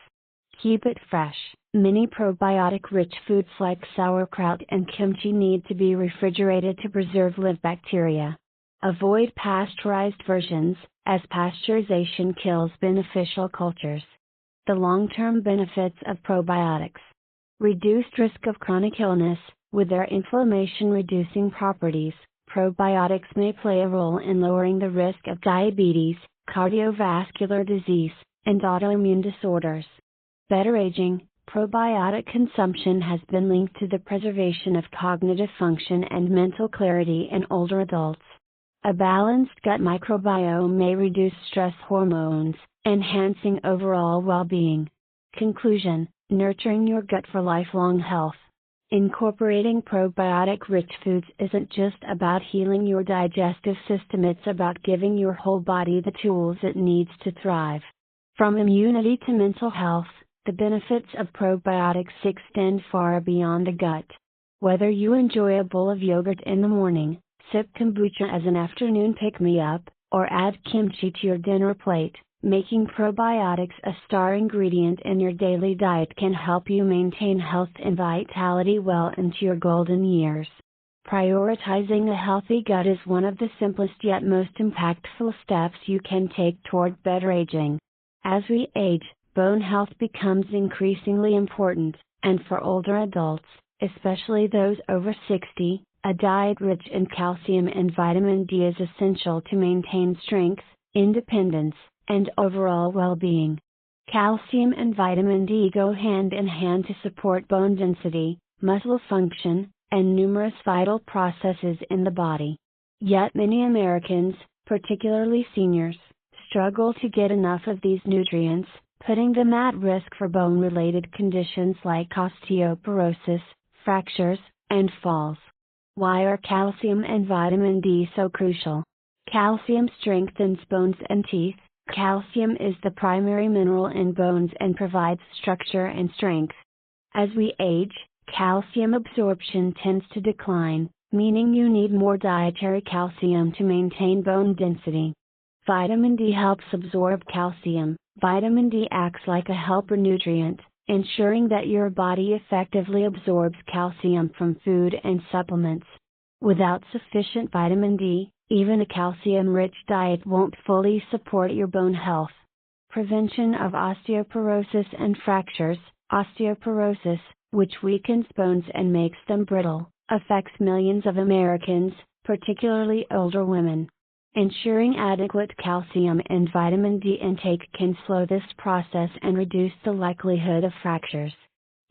Keep it fresh. Many probiotic-rich foods like sauerkraut and kimchi need to be refrigerated to preserve live bacteria. Avoid pasteurized versions, as pasteurization kills beneficial cultures. The long-term benefits of probiotics. Reduced risk of chronic illness. With their inflammation-reducing properties, probiotics may play a role in lowering the risk of diabetes, cardiovascular disease, and autoimmune disorders. Better aging. Probiotic consumption has been linked to the preservation of cognitive function and mental clarity in older adults. A balanced gut microbiome may reduce stress hormones, enhancing overall well-being. Conclusion: Nurturing your gut for lifelong health. Incorporating probiotic-rich foods isn't just about healing your digestive system, it's about giving your whole body the tools it needs to thrive. From immunity to mental health, the benefits of probiotics extend far beyond the gut. Whether you enjoy a bowl of yogurt in the morning, sip kombucha as an afternoon pick-me-up, or add kimchi to your dinner plate, making probiotics a star ingredient in your daily diet can help you maintain health and vitality well into your golden years. Prioritizing a healthy gut is one of the simplest yet most impactful steps you can take toward better aging. As we age, bone health becomes increasingly important, and for older adults, especially those over 60, a diet rich in calcium and vitamin D is essential to maintain strength, independence, and overall well-being. Calcium and vitamin D go hand in hand to support bone density, muscle function, and numerous vital processes in the body. Yet many Americans, particularly seniors, struggle to get enough of these nutrients, putting them at risk for bone-related conditions like osteoporosis, fractures, and falls. Why are calcium and vitamin D so crucial? Calcium strengthens bones and teeth. Calcium is the primary mineral in bones and provides structure and strength. As we age, calcium absorption tends to decline, meaning you need more dietary calcium to maintain bone density. Vitamin D helps absorb calcium. Vitamin D acts like a helper nutrient, ensuring that your body effectively absorbs calcium from food and supplements. Without sufficient vitamin D, even a calcium-rich diet won't fully support your bone health. Prevention of osteoporosis and fractures. Osteoporosis, which weakens bones and makes them brittle, affects millions of Americans, particularly older women. Ensuring adequate calcium and vitamin D intake can slow this process and reduce the likelihood of fractures.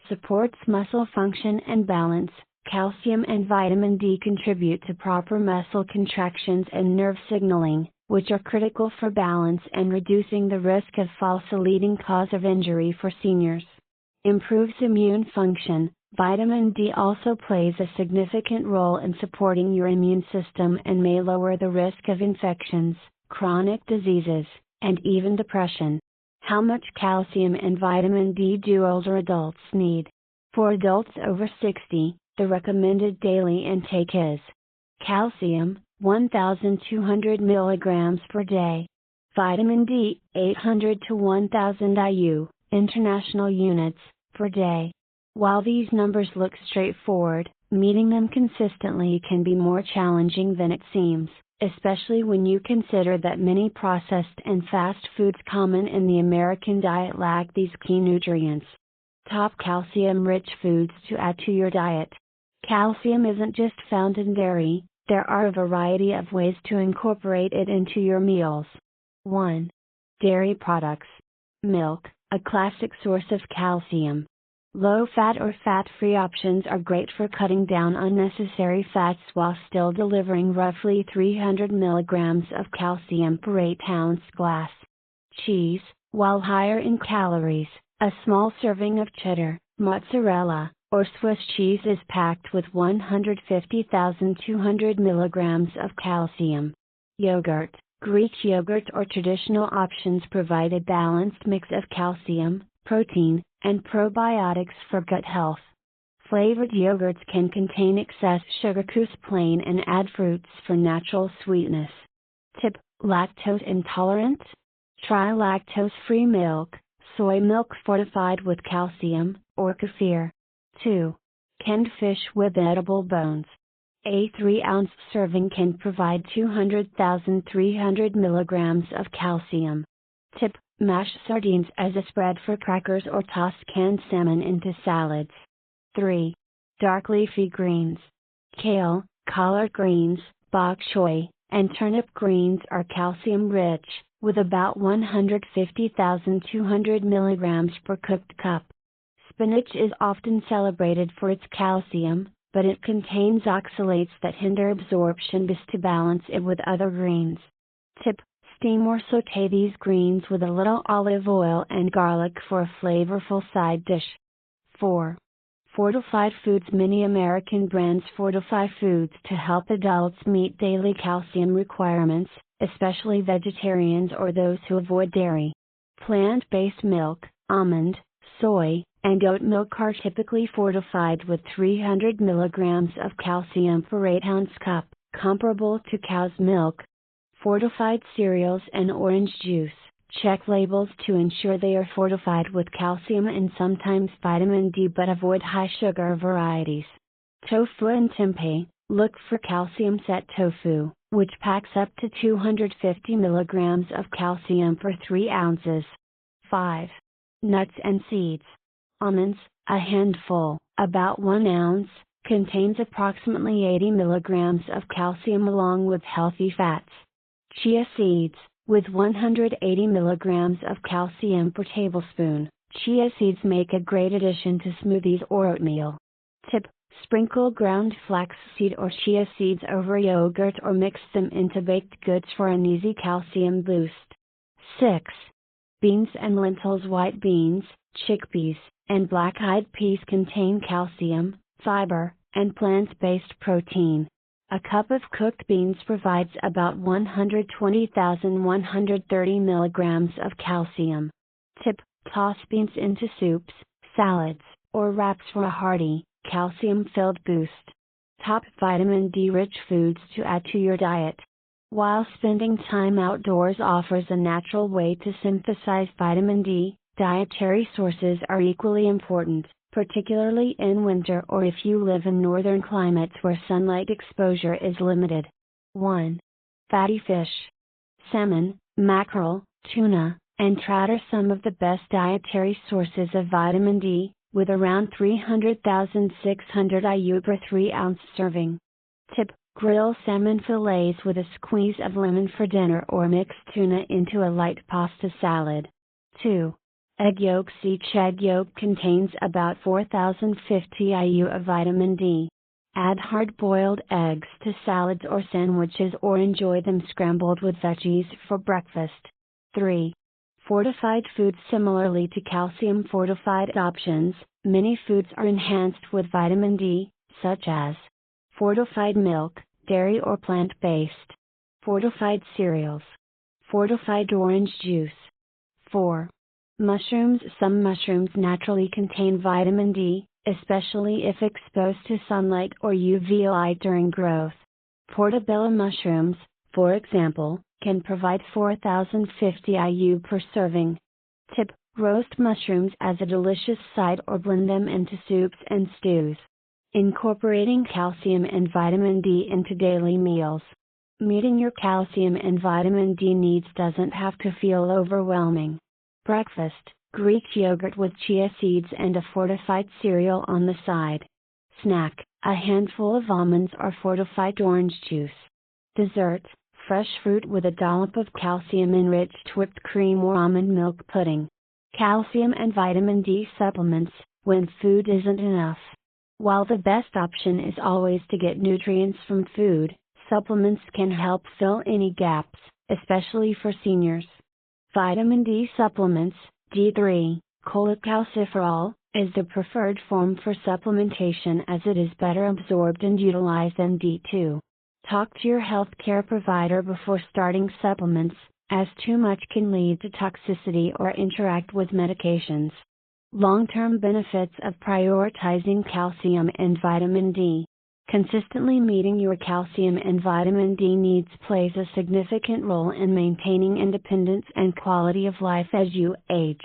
Supports muscle function and balance. Calcium and vitamin D contribute to proper muscle contractions and nerve signaling, which are critical for balance and reducing the risk of falls, a leading cause of injury for seniors. Improves immune function. Vitamin D also plays a significant role in supporting your immune system and may lower the risk of infections, chronic diseases, and even depression. How much calcium and vitamin D do older adults need? For adults over 60, the recommended daily intake is calcium, 1,200 milligrams per day. Vitamin D, 800 to 1,000 IU, international units, per day. While these numbers look straightforward, meeting them consistently can be more challenging than it seems, especially when you consider that many processed and fast foods common in the American diet lack these key nutrients. Top calcium-rich foods to add to your diet. Calcium isn't just found in dairy, there are a variety of ways to incorporate it into your meals. 1. Dairy products. Milk, a classic source of calcium. Low-fat or fat-free options are great for cutting down unnecessary fats while still delivering roughly 300 milligrams of calcium per 8-ounce glass. Cheese, while higher in calories, a small serving of cheddar, mozzarella, or Swiss cheese is packed with 150,200 milligrams of calcium. Yogurt, Greek yogurt or traditional options provide a balanced mix of calcium, protein, and probiotics for gut health. Flavored yogurts can contain excess sugar, plain, and add fruits for natural sweetness. Tip: lactose intolerant? Try lactose-free milk, soy milk fortified with calcium, or kefir. 2. Canned fish with edible bones. A 3-ounce serving can provide 200,300 milligrams of calcium. Tip: mash sardines as a spread for crackers or toss canned salmon into salads. 3. Dark leafy greens. Kale, collard greens, bok choy, and turnip greens are calcium-rich, with about 150,200 milligrams per cooked cup. Spinach is often celebrated for its calcium, but it contains oxalates that hinder absorption. Best to balance it with other greens. Tip: steam or sauté these greens with a little olive oil and garlic for a flavorful side dish. 4. Fortified foods. Many American brands fortify foods to help adults meet daily calcium requirements, especially vegetarians or those who avoid dairy. Plant-based milk, almond, soy, and oat milk are typically fortified with 300 milligrams of calcium per 8-ounce cup, comparable to cow's milk. Fortified cereals and orange juice. Check labels to ensure they are fortified with calcium and sometimes vitamin D, but avoid high sugar varieties. Tofu and tempeh. Look for calcium set tofu, which packs up to 250 milligrams of calcium per 3 ounces. 5. Nuts and seeds. Almonds, a handful, about 1 ounce, contains approximately 80 milligrams of calcium along with healthy fats. Chia seeds, with 180 milligrams of calcium per tablespoon, chia seeds make a great addition to smoothies or oatmeal. Tip: sprinkle ground flaxseed or chia seeds over yogurt or mix them into baked goods for an easy calcium boost. 6. Beans and lentils. White beans, chickpeas, and black-eyed peas contain calcium, fiber, and plant-based protein. A cup of cooked beans provides about 120,130 milligrams of calcium. Tip: toss beans into soups, salads, or wraps for a hearty, calcium-filled boost. Top vitamin D-rich foods to add to your diet. While spending time outdoors offers a natural way to synthesize vitamin D, dietary sources are equally important, particularly in winter or if you live in northern climates where sunlight exposure is limited. 1. Fatty fish. Salmon, mackerel, tuna, and trout are some of the best dietary sources of vitamin D, with around 300,600 IU per 3-ounce serving. Tip: grill salmon fillets with a squeeze of lemon for dinner or mix tuna into a light pasta salad. 2. Egg yolks. Each egg yolk contains about 4,050 IU of vitamin D. Add hard-boiled eggs to salads or sandwiches or enjoy them scrambled with veggies for breakfast. 3. Fortified foods. Similarly to calcium-fortified options, many foods are enhanced with vitamin D, such as fortified milk, dairy or plant-based, fortified cereals, fortified orange juice. 4. Mushrooms. Some mushrooms naturally contain vitamin D, especially if exposed to sunlight or UV light during growth. Portobello mushrooms, for example, can provide 4,050 IU per serving. Tip: roast mushrooms as a delicious side or blend them into soups and stews. Incorporating calcium and vitamin D into daily meals. Meeting your calcium and vitamin D needs doesn't have to feel overwhelming. Breakfast: Greek yogurt with chia seeds and a fortified cereal on the side. Snack: a handful of almonds or fortified orange juice. Dessert: fresh fruit with a dollop of calcium-enriched whipped cream or almond milk pudding. Calcium and vitamin D supplements, when food isn't enough. While the best option is always to get nutrients from food, supplements can help fill any gaps, especially for seniors. Vitamin D supplements. D3, cholecalciferol, is the preferred form for supplementation as it is better absorbed and utilized than D2. Talk to your healthcare provider before starting supplements, as too much can lead to toxicity or interact with medications. Long-term benefits of prioritizing calcium and vitamin D. Consistently meeting your calcium and vitamin D needs plays a significant role in maintaining independence and quality of life as you age.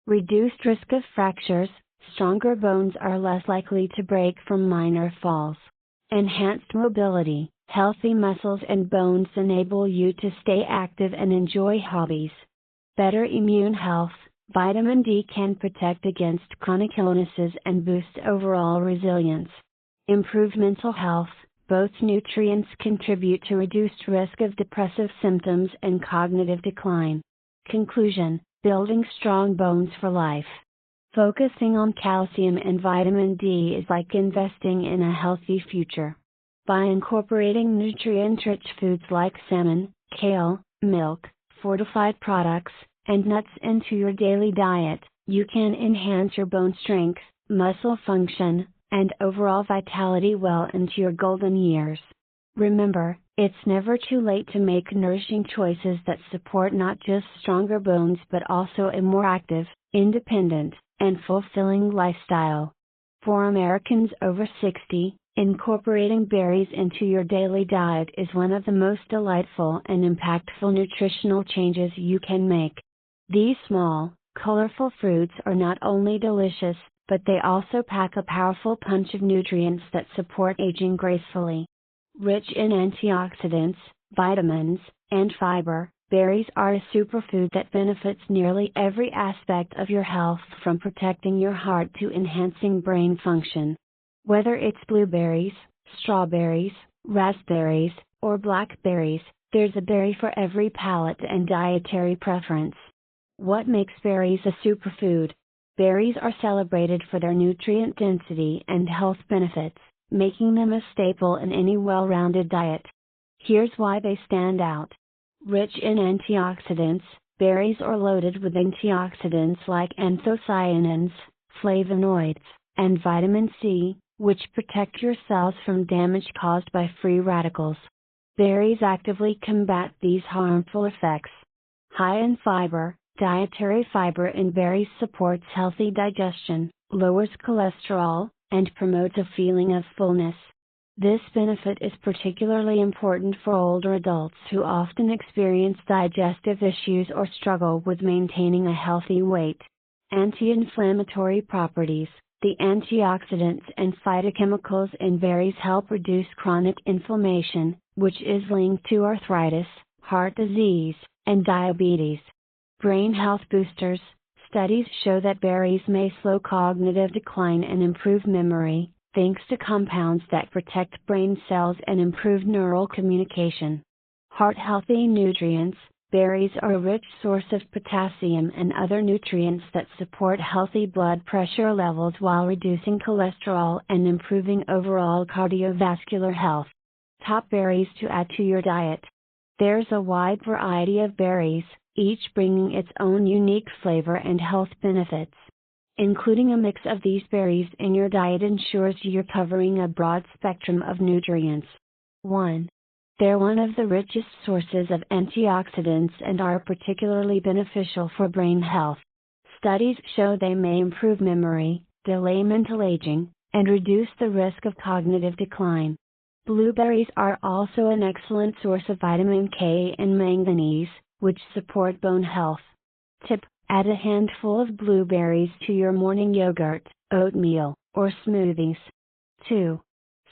Reduced risk of fractures. Stronger bones are less likely to break from minor falls. Enhanced mobility. Healthy muscles and bones enable you to stay active and enjoy hobbies. Better immune health. Vitamin D can protect against chronic illnesses and boost overall resilience. Improved mental health. Both nutrients contribute to reduced risk of depressive symptoms and cognitive decline. Conclusion: building strong bones for life. Focusing on calcium and vitamin D is like investing in a healthy future. By incorporating nutrient-rich foods like salmon, kale, milk, fortified products, and nuts into your daily diet, you can enhance your bone strength, muscle function, and overall vitality well into your golden years. Remember, it's never too late to make nourishing choices that support not just stronger bones but also a more active, independent, and fulfilling lifestyle. For Americans over 60, incorporating berries into your daily diet is one of the most delightful and impactful nutritional changes you can make. These small, colorful fruits are not only delicious, but they also pack a powerful punch of nutrients that support aging gracefully. Rich in antioxidants, vitamins, and fiber, berries are a superfood that benefits nearly every aspect of your health, from protecting your heart to enhancing brain function. Whether it's blueberries, strawberries, raspberries, or blackberries, there's a berry for every palate and dietary preference. What makes berries a superfood? Berries are celebrated for their nutrient density and health benefits, making them a staple in any well-rounded diet. Here's why they stand out. Rich in antioxidants, berries are loaded with antioxidants like anthocyanins, flavonoids, and vitamin C, which protect your cells from damage caused by free radicals. Berries actively combat these harmful effects. High in fiber, dietary fiber in berries supports healthy digestion, lowers cholesterol, and promotes a feeling of fullness. This benefit is particularly important for older adults who often experience digestive issues or struggle with maintaining a healthy weight. Anti-inflammatory properties. The antioxidants and phytochemicals in berries help reduce chronic inflammation, which is linked to arthritis, heart disease, and diabetes. Brain health boosters. Studies show that berries may slow cognitive decline and improve memory, thanks to compounds that protect brain cells and improve neural communication. Heart-healthy nutrients. Berries are a rich source of potassium and other nutrients that support healthy blood pressure levels while reducing cholesterol and improving overall cardiovascular health. Top berries to add to your diet. There's a wide variety of berries, each bringing its own unique flavor and health benefits. Including a mix of these berries in your diet ensures you're covering a broad spectrum of nutrients. 1. They're one of the richest sources of antioxidants and are particularly beneficial for brain health. Studies show they may improve memory, delay mental aging, and reduce the risk of cognitive decline. Blueberries are also an excellent source of vitamin K and manganese, which support bone health. Tip: add a handful of blueberries to your morning yogurt, oatmeal, or smoothies. 2.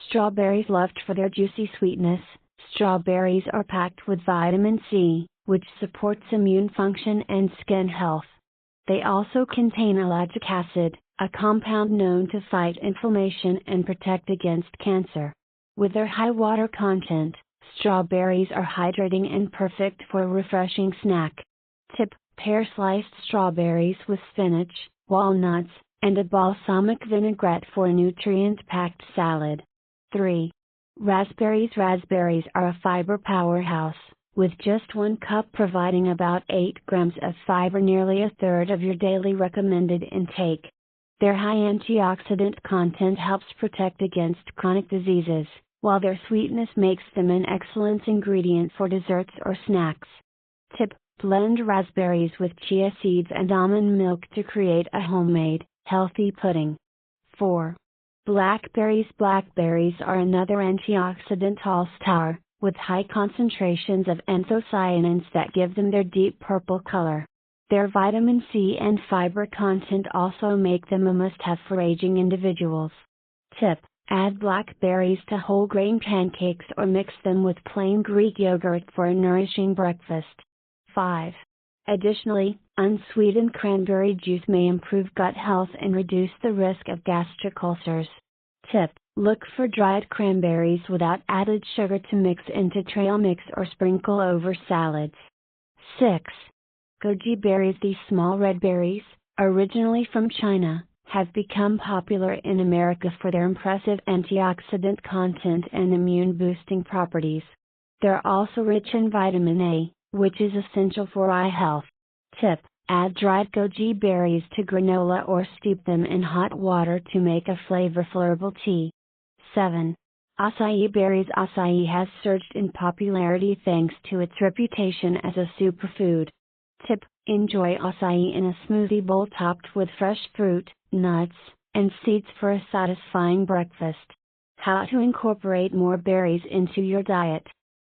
Strawberries. Loved for their juicy sweetness, strawberries are packed with vitamin C, which supports immune function and skin health. They also contain ellagic acid, a compound known to fight inflammation and protect against cancer. With their high water content, strawberries are hydrating and perfect for a refreshing snack. Tip: pair sliced strawberries with spinach, walnuts, and a balsamic vinaigrette for a nutrient-packed salad. 3. Raspberries. Raspberries are a fiber powerhouse, with just 1 cup providing about 8 grams of fiber, nearly a third of your daily recommended intake. Their high antioxidant content helps protect against chronic diseases, while their sweetness makes them an excellent ingredient for desserts or snacks. Tip: blend raspberries with chia seeds and almond milk to create a homemade, healthy pudding. 4. Blackberries. Blackberries are another antioxidant all-star, with high concentrations of anthocyanins that give them their deep purple color. Their vitamin C and fiber content also make them a must-have for aging individuals. Tip: add blackberries to whole grain pancakes or mix them with plain Greek yogurt for a nourishing breakfast. 5. Additionally, unsweetened cranberry juice may improve gut health and reduce the risk of gastric ulcers. Tip: look for dried cranberries without added sugar to mix into trail mix or sprinkle over salads. 6. Goji berries. These small red berries, originally from China, have become popular in America for their impressive antioxidant content and immune-boosting properties. They're also rich in vitamin A, which is essential for eye health. Tip: Add dried goji berries to granola or steep them in hot water to make a flavorful herbal tea. 7. Acai berries. Acai has surged in popularity thanks to its reputation as a superfood. Tip: enjoy acai in a smoothie bowl topped with fresh fruit, nuts, and seeds for a satisfying breakfast. How to incorporate more berries into your diet.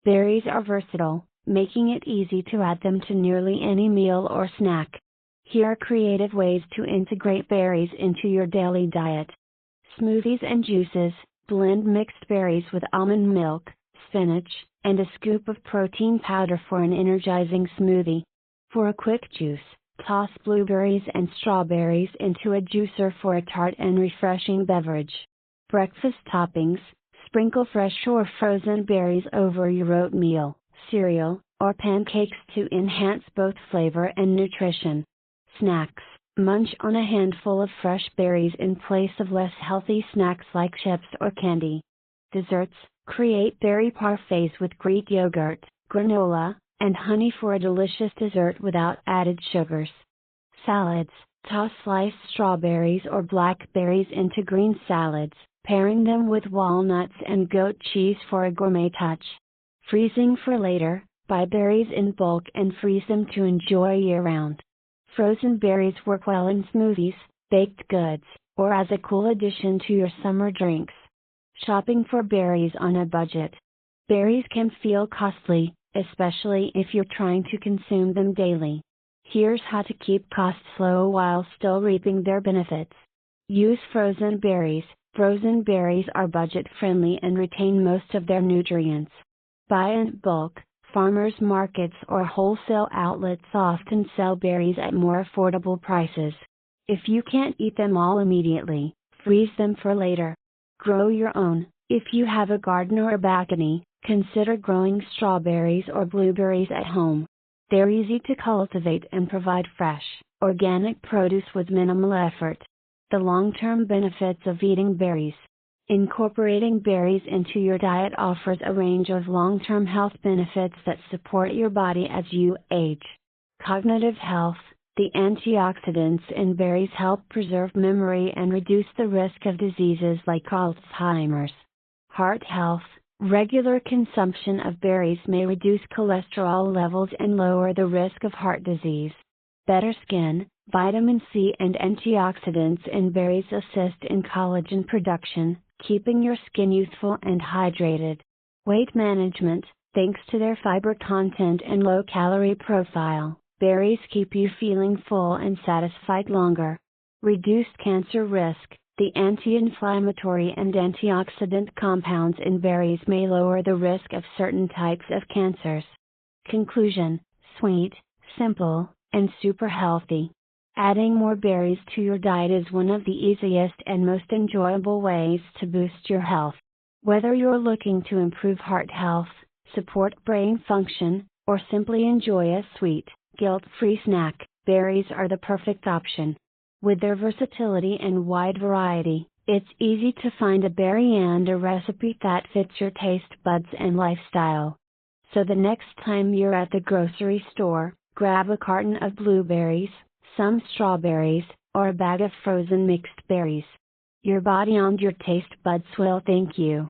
Berries are versatile, making it easy to add them to nearly any meal or snack. Here are creative ways to integrate berries into your daily diet. Smoothies and juices. Blend mixed berries with almond milk, spinach, and a scoop of protein powder for an energizing smoothie. For a quick juice, toss blueberries and strawberries into a juicer for a tart and refreshing beverage. Breakfast toppings. Sprinkle fresh or frozen berries over your oatmeal, cereal, or pancakes to enhance both flavor and nutrition. Snacks. Munch on a handful of fresh berries in place of less healthy snacks like chips or candy. Desserts. Create berry parfaits with Greek yogurt, granola, and honey for a delicious dessert without added sugars. Salads. Toss sliced strawberries or blackberries into green salads, pairing them with walnuts and goat cheese for a gourmet touch. Freezing for later. Buy berries in bulk and freeze them to enjoy year-round. Frozen berries work well in smoothies, baked goods, or as a cool addition to your summer drinks. Shopping for berries on a budget. Berries can feel costly, especially if you're trying to consume them daily. Here's how to keep costs low while still reaping their benefits. Use frozen berries. Frozen berries are budget-friendly and retain most of their nutrients. Buy in bulk. Farmers markets or wholesale outlets often sell berries at more affordable prices. If you can't eat them all immediately, freeze them for later. Grow your own. If you have a garden or a balcony, consider growing strawberries or blueberries at home. They're easy to cultivate and provide fresh, organic produce with minimal effort. The long-term benefits of eating berries. Incorporating berries into your diet offers a range of long-term health benefits that support your body as you age. Cognitive health. The antioxidants in berries help preserve memory and reduce the risk of diseases like Alzheimer's. Heart health. Regular consumption of berries may reduce cholesterol levels and lower the risk of heart disease. Better skin. Vitamin C and antioxidants in berries assist in collagen production, keeping your skin youthful and hydrated. Weight management. Thanks to their fiber content and low-calorie profile, berries keep you feeling full and satisfied longer. Reduced cancer risk. The anti-inflammatory and antioxidant compounds in berries may lower the risk of certain types of cancers. Conclusion. Sweet, simple, and super healthy. Adding more berries to your diet is one of the easiest and most enjoyable ways to boost your health. Whether you're looking to improve heart health, support brain function, or simply enjoy a sweet, guilt-free snack, berries are the perfect option. With their versatility and wide variety, it's easy to find a berry and a recipe that fits your taste buds and lifestyle. So the next time you're at the grocery store, grab a carton of blueberries, some strawberries, or a bag of frozen mixed berries. Your body and your taste buds will thank you.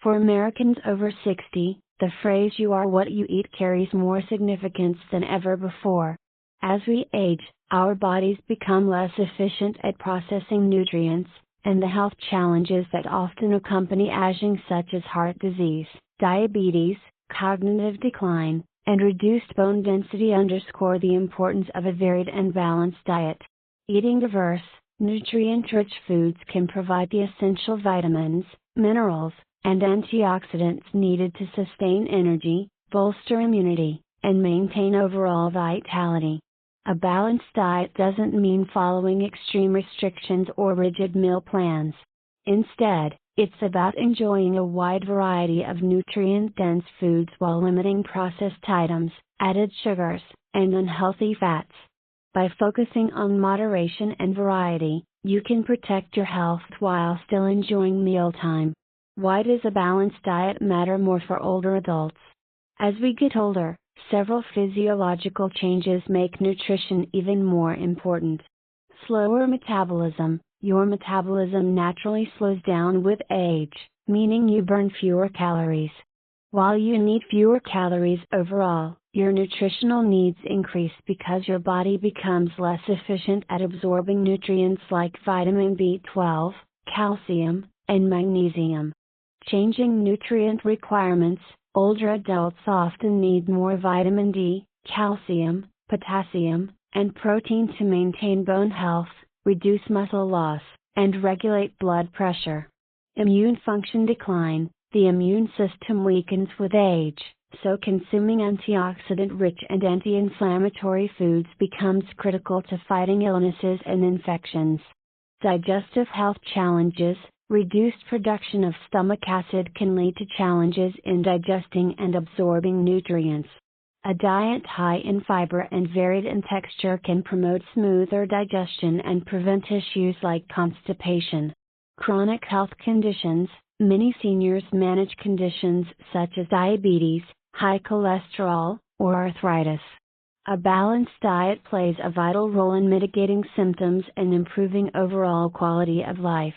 For Americans over 60, the phrase "you are what you eat" carries more significance than ever before. As we age, our bodies become less efficient at processing nutrients, and the health challenges that often accompany aging, such as heart disease, diabetes, cognitive decline, and reduced bone density, underscore the importance of a varied and balanced diet. Eating diverse, nutrient-rich foods can provide the essential vitamins, minerals, and antioxidants needed to sustain energy, bolster immunity, and maintain overall vitality. A balanced diet doesn't mean following extreme restrictions or rigid meal plans. Instead, it's about enjoying a wide variety of nutrient-dense foods while limiting processed items, added sugars, and unhealthy fats. By focusing on moderation and variety, you can protect your health while still enjoying mealtime. Why does a balanced diet matter more for older adults? As we get older, Several physiological changes make nutrition even more important. Slower metabolism. Your metabolism naturally slows down with age, meaning you burn fewer calories. While you need fewer calories overall, your nutritional needs increase because your body becomes less efficient at absorbing nutrients like vitamin B12, calcium, and magnesium. Changing nutrient requirements. Older adults often need more vitamin D, calcium, potassium, and protein to maintain bone health, reduce muscle loss, and regulate blood pressure. Immune function decline. The immune system weakens with age, so consuming antioxidant-rich and anti-inflammatory foods becomes critical to fighting illnesses and infections. Digestive health challenges. Reduced production of stomach acid can lead to challenges in digesting and absorbing nutrients. A diet high in fiber and varied in texture can promote smoother digestion and prevent issues like constipation. Chronic health conditions. Many seniors manage conditions such as diabetes, high cholesterol, or arthritis. A balanced diet plays a vital role in mitigating symptoms and improving overall quality of life.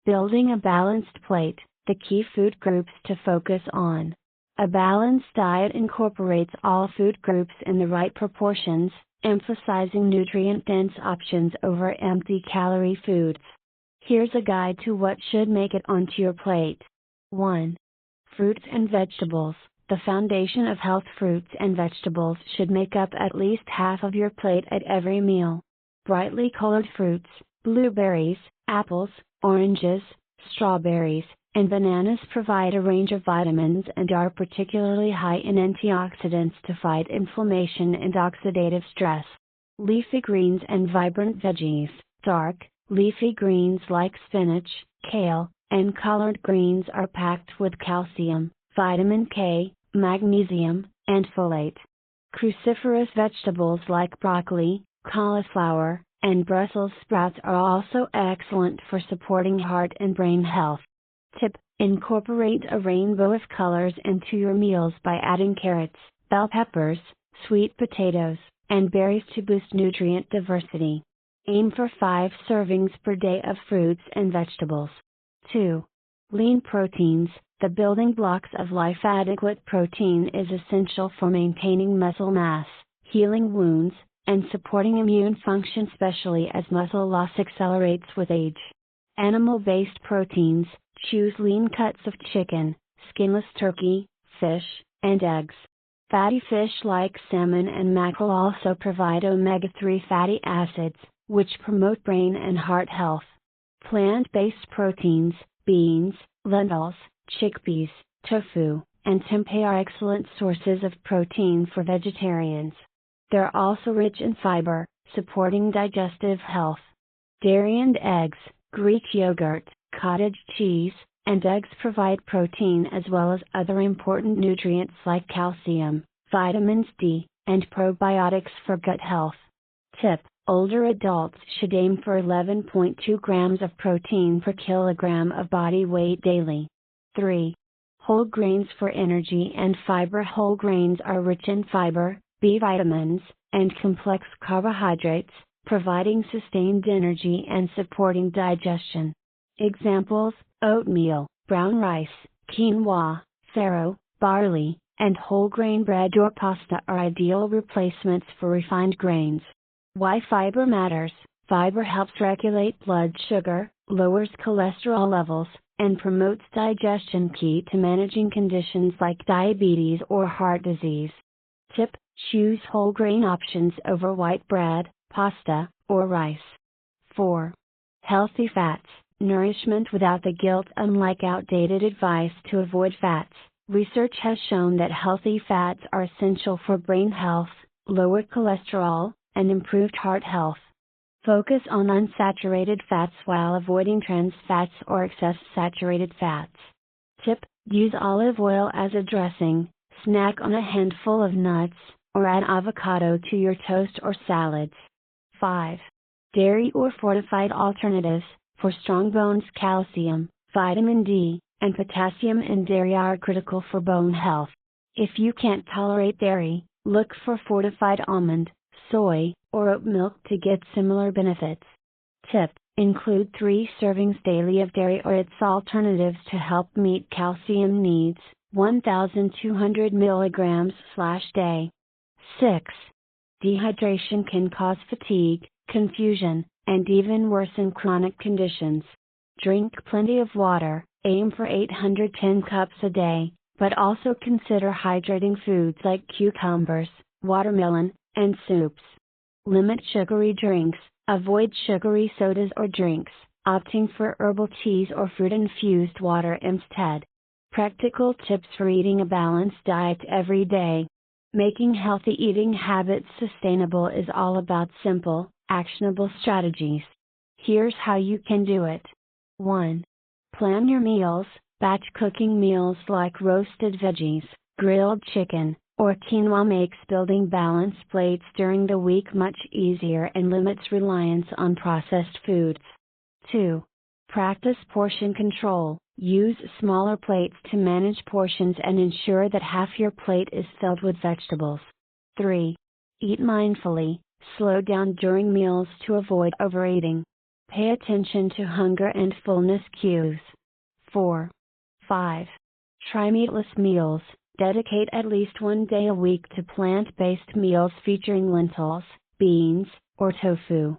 Building a balanced plate, the key food groups to focus on. A balanced diet incorporates all food groups in the right proportions, emphasizing nutrient-dense options over empty-calorie foods. Here's a guide to what should make it onto your plate. 1. Fruits and vegetables. The foundation of health. Fruits and vegetables should make up at least half of your plate at every meal. Brightly colored fruits, blueberries, apples, oranges, strawberries, and bananas provide a range of vitamins and are particularly high in antioxidants to fight inflammation and oxidative stress. Leafy greens and vibrant veggies. Dark, leafy greens like spinach, kale, and collard greens are packed with calcium, vitamin K, magnesium, and folate. Cruciferous vegetables like broccoli, cauliflower, and Brussels sprouts are also excellent for supporting heart and brain health. Tip: incorporate a rainbow of colors into your meals by adding carrots, bell peppers, sweet potatoes, and berries to boost nutrient diversity. Aim for 5 servings per day of fruits and vegetables. 2. Lean proteins. The building blocks of life. Adequate protein is essential for maintaining muscle mass, healing wounds, and supporting immune function, especially as muscle loss accelerates with age. Animal-based proteins. Choose lean cuts of chicken, skinless turkey, fish, and eggs. Fatty fish like salmon and mackerel also provide omega-3 fatty acids, which promote brain and heart health. Plant-based proteins. Beans, lentils, chickpeas, tofu, and tempeh are excellent sources of protein for vegetarians. They're also rich in fiber, supporting digestive health. Dairy and eggs. Greek yogurt, cottage cheese, and eggs provide protein as well as other important nutrients like calcium, vitamins D, and probiotics for gut health. Tip: older adults should aim for 11.2 grams of protein per kilogram of body weight daily. 3. Whole grains for energy and fiber. Whole grains are rich in fiber, B vitamins, and complex carbohydrates, providing sustained energy and supporting digestion. Examples: oatmeal, brown rice, quinoa, farro, barley, and whole grain bread or pasta are ideal replacements for refined grains. Why fiber matters. Fiber helps regulate blood sugar, lowers cholesterol levels, and promotes digestion, key to managing conditions like diabetes or heart disease. Tip: choose whole grain options over white bread, pasta, or rice. 4. Healthy fats. Nourishment without the guilt. Unlike outdated advice to avoid fats, research has shown that healthy fats are essential for brain health, lower cholesterol, and improved heart health. Focus on unsaturated fats while avoiding trans fats or excess saturated fats. Tip: use olive oil as a dressing, snack on a handful of nuts, or add avocado to your toast or salads. 5. Dairy or fortified alternatives. For strong bones, calcium, vitamin D, and potassium in dairy are critical for bone health. If you can't tolerate dairy, Look for fortified almond, soy, or oat milk to get similar benefits. Tip: include 3 servings daily of dairy or its alternatives to help meet calcium needs, 1,200 mg/day. 6. Dehydration can cause fatigue, confusion, and even worsen chronic conditions. Drink plenty of water, aim for 810 cups a day, but also consider hydrating foods like cucumbers, watermelon, and soups. Limit sugary drinks, avoid sugary sodas or drinks, opting for herbal teas or fruit-infused water instead. Practical tips for eating a balanced diet every day. Making healthy eating habits sustainable is all about simple, actionable strategies. Here's how you can do it. 1. Plan your meals. Batch cooking meals like roasted veggies, grilled chicken, or quinoa makes building balanced plates during the week much easier and limits reliance on processed foods. 2. Practice portion control. Use smaller plates to manage portions and ensure that half your plate is filled with vegetables. 3. Eat mindfully. Slow down during meals to avoid overeating. Pay attention to hunger and fullness cues. 4. 5. Try meatless meals. Dedicate at least one day a week to plant-based meals featuring lentils, beans, or tofu.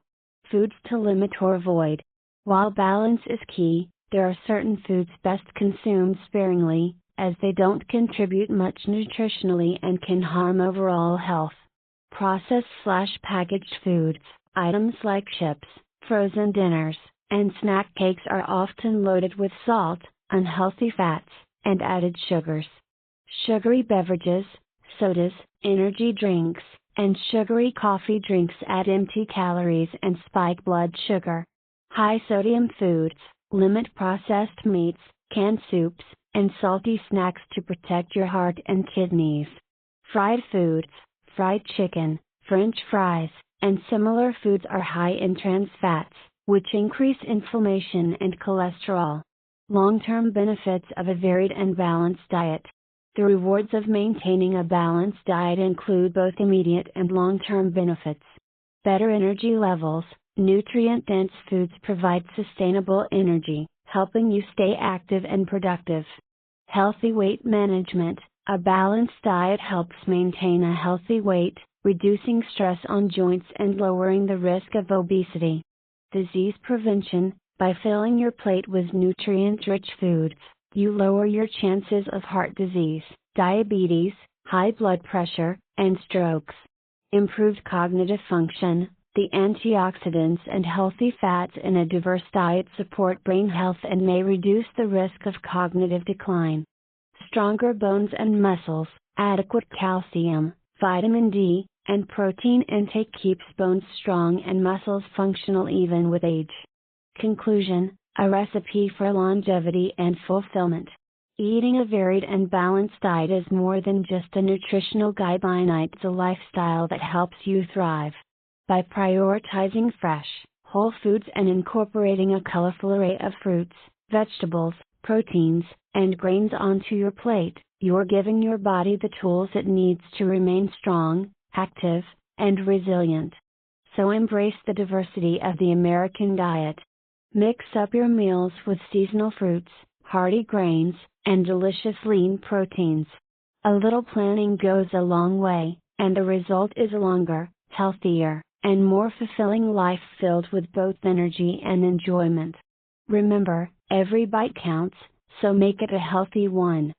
Foods to limit or avoid. While balance is key, there are certain foods best consumed sparingly, as they don't contribute much nutritionally and can harm overall health. Processed/packaged foods, items like chips, frozen dinners, and snack cakes are often loaded with salt, unhealthy fats, and added sugars. Sugary beverages, sodas, energy drinks, and sugary coffee drinks add empty calories and spike blood sugar. High sodium foods, limit processed meats, canned soups, and salty snacks to protect your heart and kidneys. Fried foods, fried chicken, French fries, and similar foods are high in trans fats, which increase inflammation and cholesterol. Long-term benefits of a varied and balanced diet. The rewards of maintaining a balanced diet include both immediate and long-term benefits. Better energy levels. Nutrient-dense foods provide sustainable energy, helping you stay active and productive. Healthy weight management. A balanced diet helps maintain a healthy weight, reducing stress on joints and lowering the risk of obesity. Disease prevention. By filling your plate with nutrient-rich foods, you lower your chances of heart disease, diabetes, high blood pressure, and strokes. Improved cognitive function. The antioxidants and healthy fats in a diverse diet support brain health and may reduce the risk of cognitive decline. Stronger bones and muscles. Adequate calcium, vitamin D, and protein intake keeps bones strong and muscles functional even with age. Conclusion: a recipe for longevity and fulfillment. Eating a varied and balanced diet is more than just a nutritional guideline, it's a lifestyle that helps you thrive. By prioritizing fresh, whole foods and incorporating a colorful array of fruits, vegetables, proteins, and grains onto your plate, you're giving your body the tools it needs to remain strong, active, and resilient. So embrace the diversity of the American diet. Mix up your meals with seasonal fruits, hearty grains, and delicious lean proteins. A little planning goes a long way, and the result is a longer, healthier, and more fulfilling life filled with both energy and enjoyment. Remember, every bite counts, so make it a healthy one.